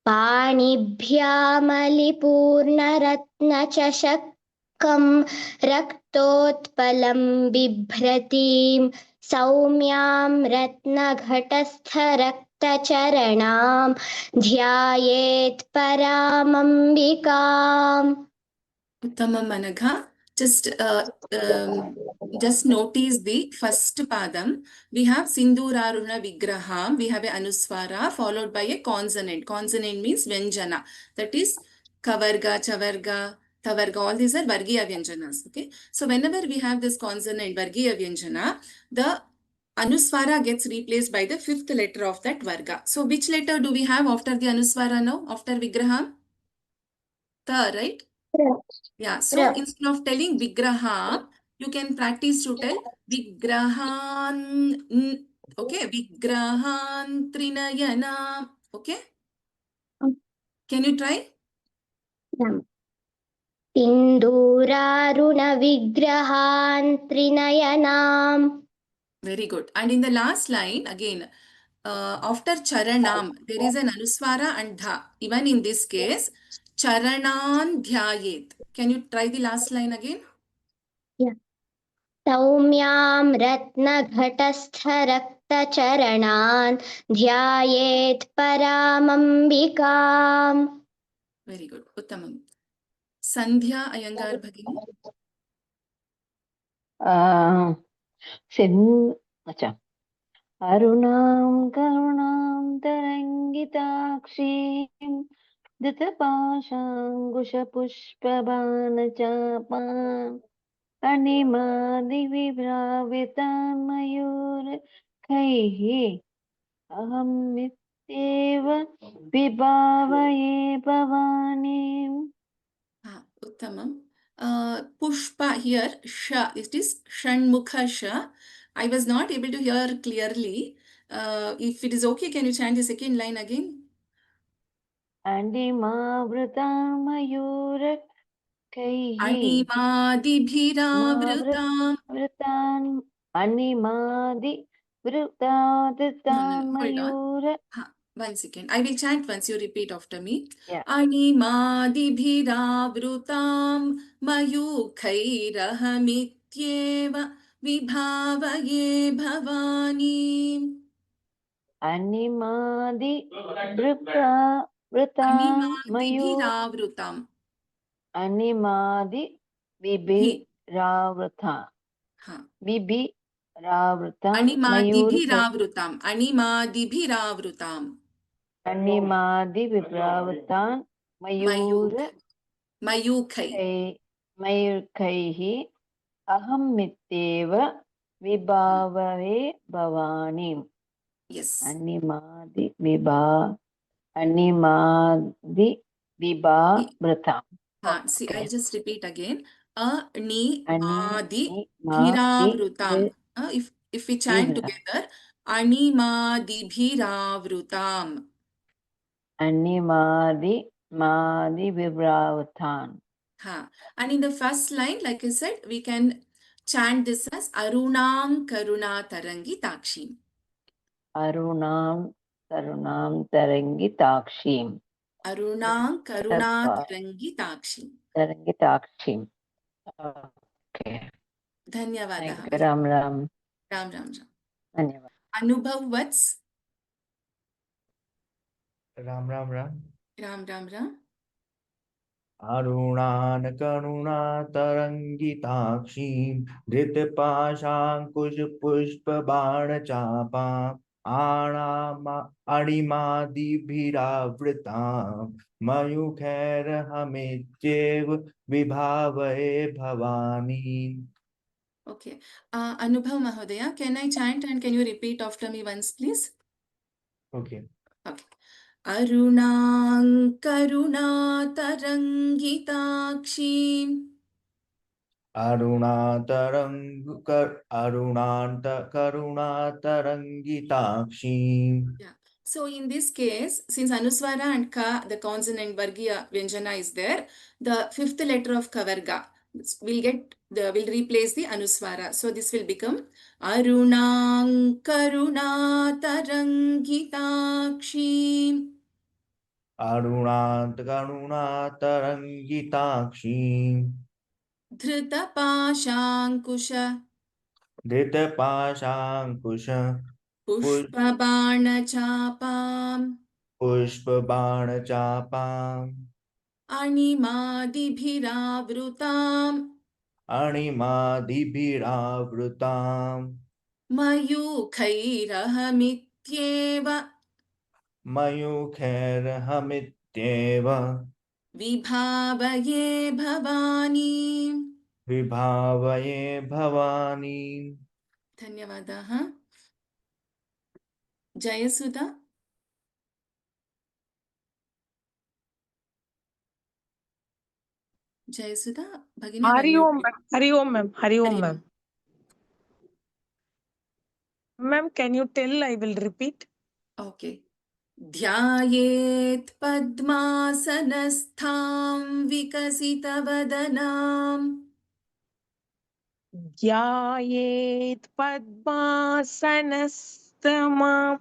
पाणिभ्यामलिपूर्णरत्नचषकं रक्तोत्पलं बिभ्रतीं सौम्यां रत्नघटस्थरक्तचरणां ध्यायेत् परामम्बिकाम्. Uttamam Anagha. Just notice the first padam. We have Sinduraruna Vigraham. We have a Anuswara followed by a consonant. Consonant means Vyanjana. That is Kavarga, Chavarga, Tavarga. All these are Vargiya Vyanjanas. Okay. So whenever we have this consonant Vargiya Vyanjana, the Anuswara gets replaced by the fifth letter of that Varga. So which letter do we have after the Anuswara now? After Vigraham? Ta, right? Yeah, so instead of telling Vigraham, you can practice to tell Vigrahan, okay, Vigrahan Trinayana, okay? Can you try? सिन्दूरारुणविग्रहान् त्रिनयनाम्. Very good. And in the last line, again, after Charanam, there is an Anuswara and Dha. Even in this case, Charanan Dhyayet. Can you try the last line again? सौम्यां रत्नघटस्थरक्तचरणान् ध्यायेत् परामम्बिकाम्. Very good. Uttamam. Sandhya Iyengar Bhagini. अच्छा अरुणां करुणां तरङ्गिताक्षीं धृतपाशाङ्कुशपुष्पबाणचापाम् अणिमादिविभ्रावितान् मयूरकैः अहं नित्येव विभावये भवानीम्. Uttamam. Pushpa here, Sha, it is Shanmukha Sha. I was not able to hear clearly. If it is okay, can you chant the second line again? अणिमावृतां मयूरकैः Animadibhiravrutam. वृतान् अणिमादिवृतान् No, hold on. Mayur. 1 second. I will chant once. You repeat after me. Yeah. Animadibhiravrutam mayukhairahamityeva vibhavaye bhavani. अणिमादिवृता Mayur Animadibhiravrutam. अणिमादिविभिरावृता हाँ. विभिरावृता मयूर Animadibhiravrutam. Animadibhiravrutam. अणिमादिविभ्रावृतान् मयूर Mayukhai. मयूरकैः अहं मित्येव विभावये भवानीम्. Yes. अणिमादिविभावृताम्. See, I'll just repeat again. Animadibhiravrutam. If we chant together, Animadibhiravrutam. अणिमादिविभ्रावृतान्. And in the first line, like I said, we can chant this as Arunam Karuna Tarangi Takshim. अरुणां करुणां तरङ्गिताक्षीम्. Arunam Karuna Tarangi Takshim. तरङ्गिताक्षीम्. Okay. Dhanyavadaha. Ram Ram. Ram Ram Ram. धन्यवाद. Anubhav Vats. Ram Ram Ram. Ram Ram Ram. अरुणान् करुणातरङ्गिताक्षीं धृतपाशाङ्कुशपुष्पबाणचापाम् अणिमादिभिरावृतां मयूखैरहमित्येव विभावये Bhavani. Okay. Anubhav Mahodaya, can I chant and can you repeat after me once, please? Okay. Okay. Arunam Karuna Tarangitakshim करुणातरंगिताक्षी. Yeah. So in this case, since Anuswara and Ka, the consonant Vargiya Vyanjana is there, the fifth letter of Kavarga will replace the Anuswara. So this will become Arunang Karunatarangitakshi. करुणातरंगिताक्षी. Dhrutapashankusha धृतपाशाङ्कुश Pushpabanachapam पुष्पबाणचापाम् Animadibhiravrutam अणिमादिभिरावृताम् Mayukhairahamityeva मयूखैर्हमित्येव Vibhavaye Bhavani. विभावये Bhavani. Dhanyavadaha. Jayasudha. Jayasudha. Bhagini. Hari Om, Hari Om, ma'am. Hari Om, Hari Om. ma'am. Ma'am, can you tell? I will repeat. Okay. Dhyayet padmasanastham vikasitavadanam. Dhyayet padmasanastamam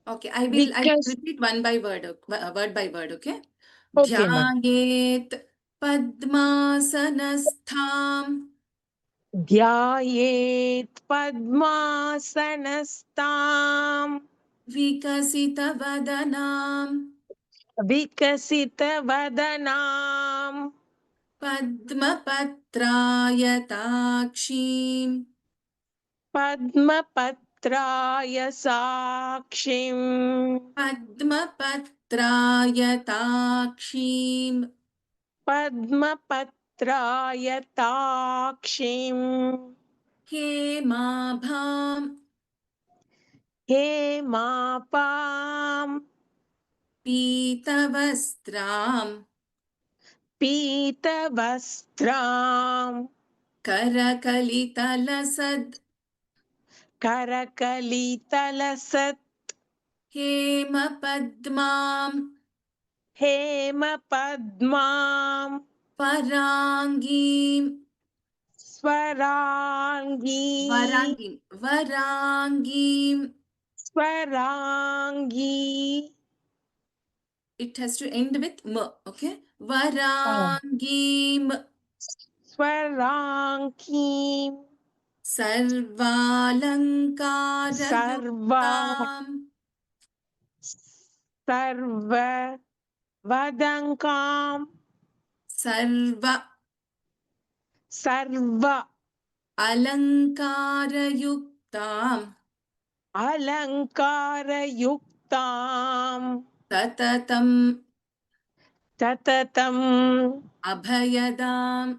Okay, I will vikas. repeat one by word, word by word, okay? Okay, ma'am. Dhyayet padmasanastham Dhyayet padmasanastam vikasitavadanam vikasitavadanam padmapatrayatakshin padmapatraya sakshim padmapatrayatakshin padmapatrayatakshin hemabham hemapam pītavastram pītavastram karakalitālasad karakalitālasat hemapadmam hemapadmam varangim swarangi varangim. swarangi. It has to end with m, okay? Varangim Swarangi sarvalankarayuktam sarva vadankam sarva sarva alankarayuktam alankarayuktam tatatam tatatam abhayadam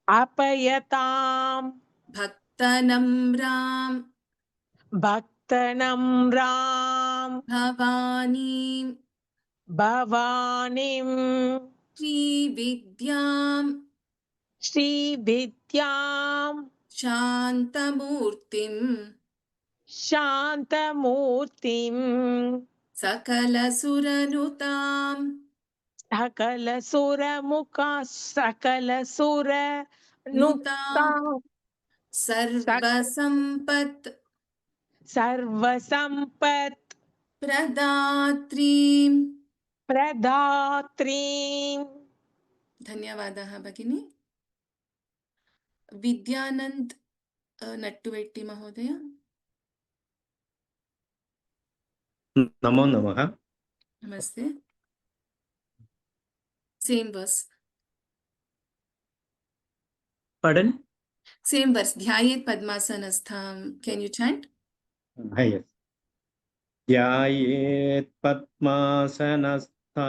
apayatam bhaktanamram bhaktanam ram bhavanim bhavanim Srividyam Sri Vidyam Shantamurtim Shantamurtim Sakalasuranutam Sakala Sura Mukha Sakala Sura Nutam Nukta Sarvasampat Sarva Sampat Pradatrim. Pradatrim. Dhanyavadaha Bhagini. Vidyanand Nattuvetti Mahodaya. नमो नमः. Namaste. Same verse. Pardon? Same verse. Dhyayet Padmasanastham. Can you chant? Yes. ध्यायेत् पद्मासनस्था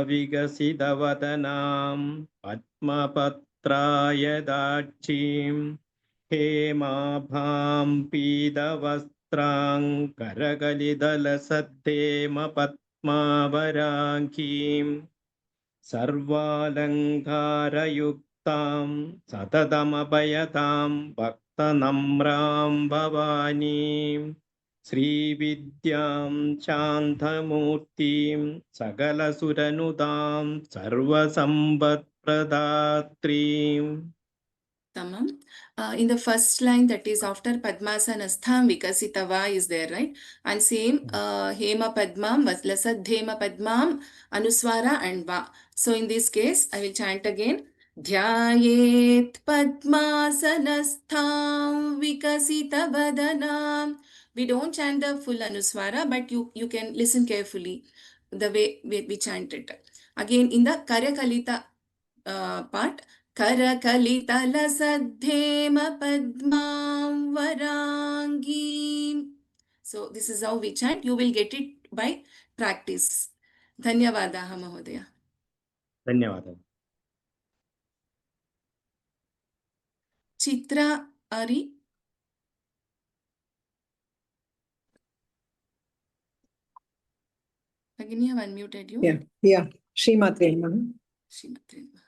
विकसितवदनां पद्मपत्रायदाक्षीं हेमाभां पीतवस्त्रां करकलिदलसद्धेमपद्मावराङ्गीं सर्वालङ्कारयुक्तां सततमभयतां भक्तनम्रां भवानीं श्रीविद्यां शान्तमूर्तिं सकलसुरनुदां सर्वसम्पत्प्रदात्रीं Tamam. In the first line, that is after Padmasanastham Vikasitava is there, right? And same Hema Padmam, Lasad Hema Padmam, Anuswara and Va. So in this case, I will chant again. Dhyayet Padmasanastham Vikasita Vadanam. We don't chant the full Anuswara, but you can listen carefully the way we chant it. Again, in the Karyakalita part, करकलितलसद्धेम पद्मां वराङ्गीम्. So this is how we chant. You will get it by practice. धन्यवादाः महोदय. धन्यवादः. Chitra Ari. Bhagini, I have unmuted you. Yeah. Srimatre Namaha. Srimatre Namaha.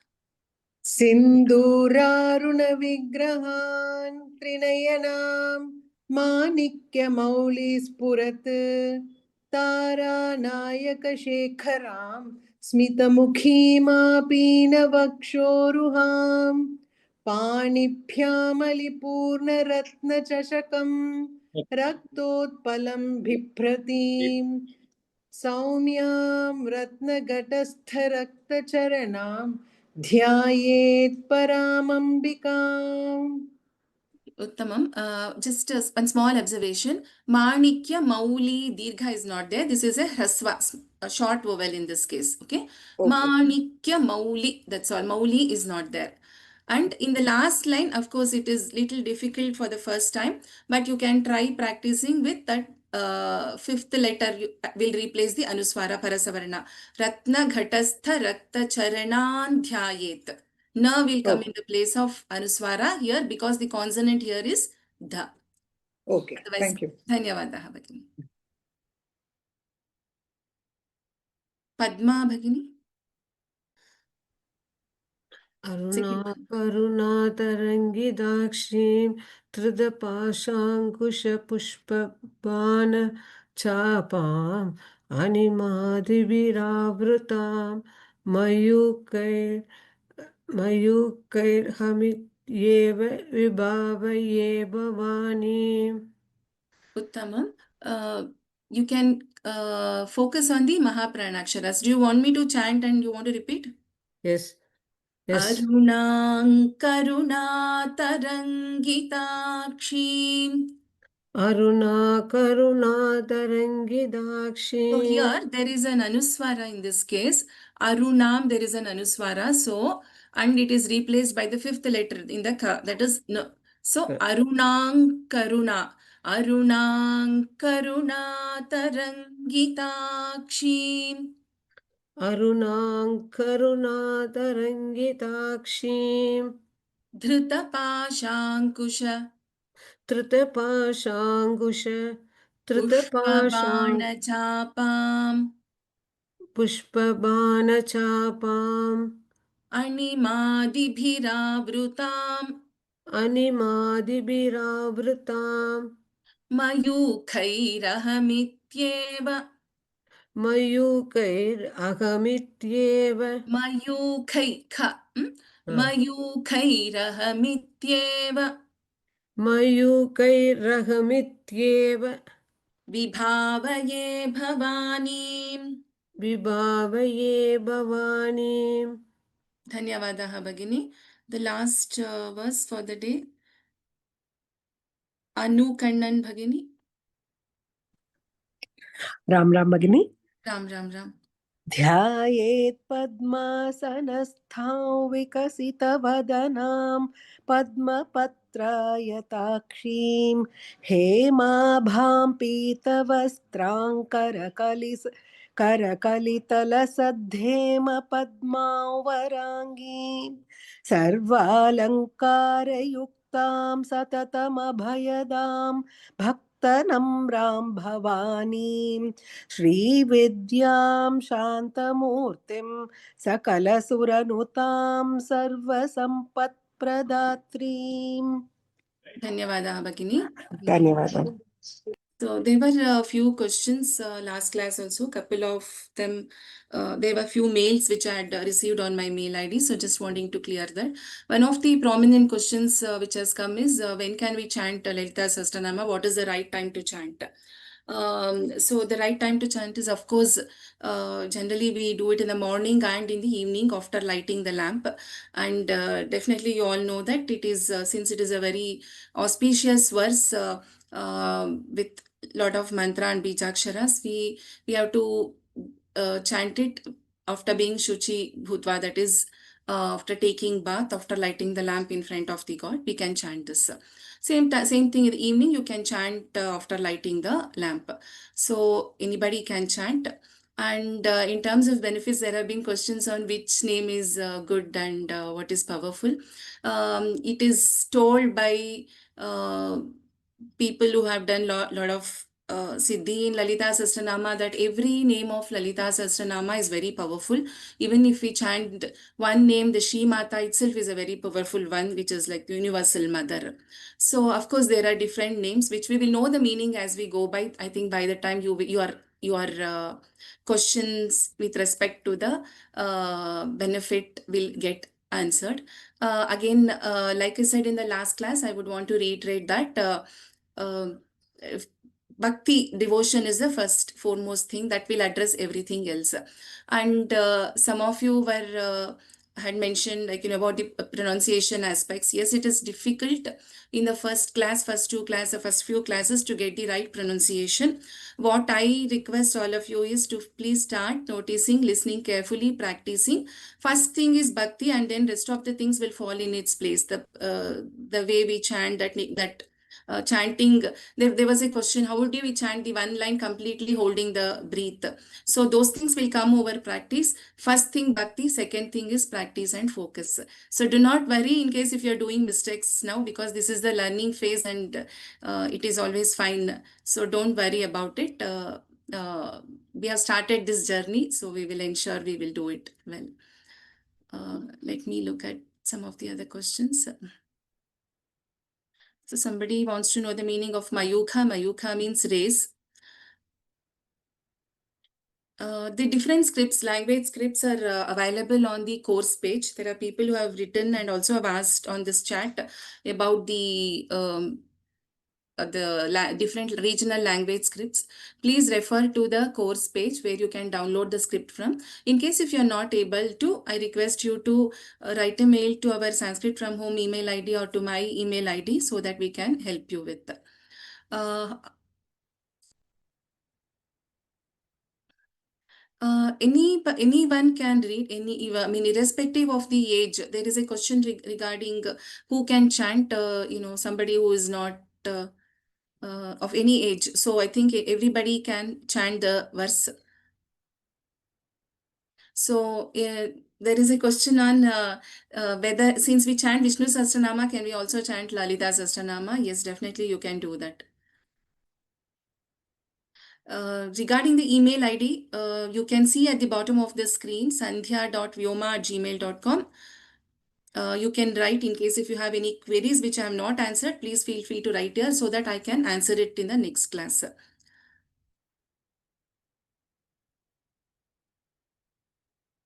सिन्दूरारुणविग्रहान् त्रिनयनां माणिक्यमौलिस्फुरत् तारानायकशेखरां स्मितमुखीमापीनवक्षोरुहां पाणिभ्यामलिपूर्णरत्नचषकं रक्तोत्पलं बिभ्रतीं सौम्यां रत्नघटस्थरक्तचरणां ध्यायेत् परामम्बिकाम्. Uttamam. Just one small observation. Manikya, Mauli, Dirgha is not there. This is a Hraswa, a short vowel in this case. Okay. Manikya, Mauli. That's all. Mauli is not there. And in the last line, of course, it is little difficult for the first time, but you can try practicing with that fifth letter will replace the Anuswara Parasavarna. Ratna Ghatastha Rakta Charanan Dhyayet. Na will come in the place of Anuswara here because the consonant here is Dha. Okay, Otherwise, thank you. Dhanyavadaha Bhagini. Padma Bhagini. करुणातरङ्गिदाक्षीं धृतपाशाङ्कुशपुष्पबाणचापाम् अनिमादिभिरावृतां मयूकैर्हमित्येव विभावये भवानीम्. Uttamam. You can focus on the Mahapranaksharas. Do you want me to chant and you want to repeat? Yes. Yes. Arunang Karunatarangitakshim. Aruna Karunatarangidakshin. So here there is an Anuswara in this case. Arunam, there is an Anuswara. So, and it is replaced by the fifth letter in the Ka. That is no. So, Arunang Karuna. Arunang Karunatarangitakshim. Arunang Karunatarangitakshim. Dhrutapashankusha. Trutapashangusha. Pushpabanachapam. Pushpabanachapam. Animadibhiravrutam. Animadibhiravrutam. Mayukhairahamityeva. Mayukairahamityeva. Mayukhairahamityeva. Mayukairahamityeva. Vibhavaye Bhavanim. Vibhavaye Bhavanim. Dhanyavadaha Bhagini. The last verse for the day. Anu Kannan Bhagini. Ram Ram Bhagini. Ram Ram Ram. ध्यायेत् पद्मासनस्थां विकसितवदनां पद्मपत्रायताक्षीं हेमाभां पीतवस्त्रां करकलितलसद्धेम पद्मां वराङ्गीं सर्वालङ्कारयुक्तां सततमभयदां भक्त भक्तनम्रां भवानीं श्रीविद्यां शान्तमूर्तिं सकलसुरनुतां सर्वसम्पत्प्रदात्रीम् Dhanyavada Bhagini. धन्यवादः So there were a few questions last class also, couple of them, there were few mails which I had received on my mail ID, so just wanting to clear that. One of the prominent questions which has come is, when can we chant Lalita Sahasranama? What is the right time to chant? So the right time to chant is, of course, generally we do it in the morning and in the evening after lighting the lamp. And definitely you all know that it is, since it is a very auspicious verse with lot of mantra and bijaksharas, we have to chant it after being Shuchi Bhutva, that is after taking bath, after lighting the lamp in front of the god, we can chant this. Same thing in the evening, you can chant after lighting the lamp. So anybody can chant. And in terms of benefits, there have been questions on which name is good and what is powerful. It is told by people who have done lot of Siddhi in Lalita Sahasranama that every name of Lalita Sahasranama is very powerful. Even if we chant one name, the Shri Mata itself is a very powerful one, which is like the universal mother. So of course there are different names which we will know the meaning as we go by. I think by the time your questions with respect to the benefit will get answered. Again, like I said in the last class, I would want to reiterate that Bhakti, devotion is the first foremost thing that will address everything else. And some of you were had mentioned about the pronunciation aspects. Yes, it is difficult in the first few classes to get the right pronunciation. What I request all of you is to please start noticing, listening carefully, practicing. First thing is bhakti, and then rest of the things will fall in its place. The way we chant that chanting, there was a question, how would we chant the one line completely holding the breath? So those things will come over practice. First thing bhakti, second thing is practice and focus. So do not worry in case if you are doing mistakes now, because this is the learning phase and it is always fine. So don't worry about it. We have started this journey, so we will ensure we will do it well. Let me look at some of the other questions. So somebody wants to know the meaning of Mayukha. Mayukha means race. The different scripts, language scripts are available on the course page. There are people who have written and also have asked on this chat about the different regional language scripts. Please refer to the course page where you can download the script from. In case if you are not able to, I request you to write a mail to our Sanskrit from Home email ID or to my email ID so that we can help you with that. Anyone can read, irrespective of the age. There is a question regarding who can chant, somebody who is not of any age. So I think everybody can chant the verse. So there is a question on whether, since we chant Vishnu Sahasranama, can we also chant Lalita Sahasranama? Yes, definitely you can do that. Regarding the email ID, you can see at the bottom of the screen, sandhya.vyoma@gmail.com. You can write in case if you have any queries which I have not answered, please feel free to write here so that I can answer it in the next class.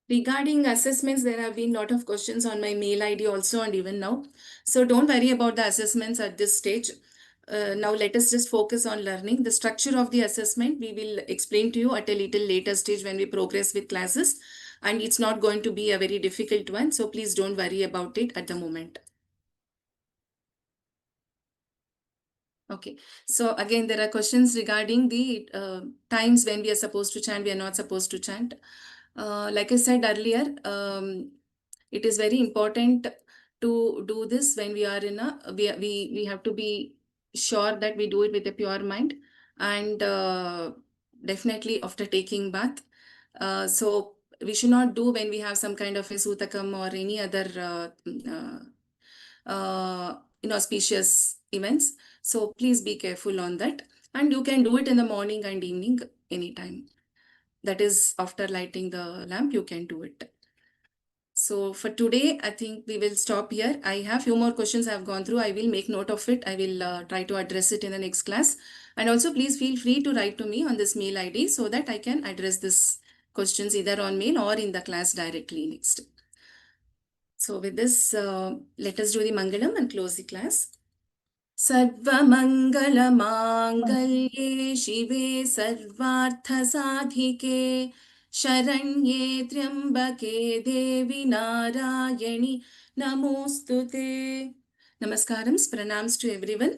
Regarding assessments, there have been a lot of questions on my mail ID also and even now. So don't worry about the assessments at this stage. Now let us just focus on learning. The structure of the assessment we will explain to you at a little later stage when we progress with classes. And it's not going to be a very difficult one. So please don't worry about it at the moment. Okay, so again, there are questions regarding the times when we are supposed to chant, we are not supposed to chant. Like I said earlier, it is very important to do this when we are in a, we have to be sure that we do it with a pure mind and definitely after taking bath. So we should not do when we have some kind of a sutakam or any other inauspicious events. So please be careful on that. And you can do it in the morning and evening anytime. That is, after lighting the lamp, you can do it. So for today, I think we will stop here. I have few more questions I have gone through. I will make note of it. I will try to address it in the next class. And also please feel free to write to me on this mail ID so that I can address this questions either on mail or in the class directly next. So with this, let us do the Mangalam and close the class. सर्वमङ्गलमाङ्गल्ये शिवे सर्वार्थसाधिके शरण्ये त्र्यम्बके देवी नारायणि नमोस्तुते. Namaskaram, pranams to everyone.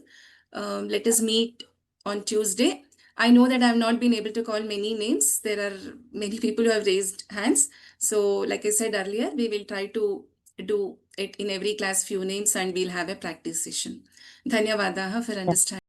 Let us meet on Tuesday. I know that I have not been able to call many names. There are many people who have raised hands. So like I said earlier, we will try to do it in every class few names and we'll have a practice session. Dhanyavadaha for understanding.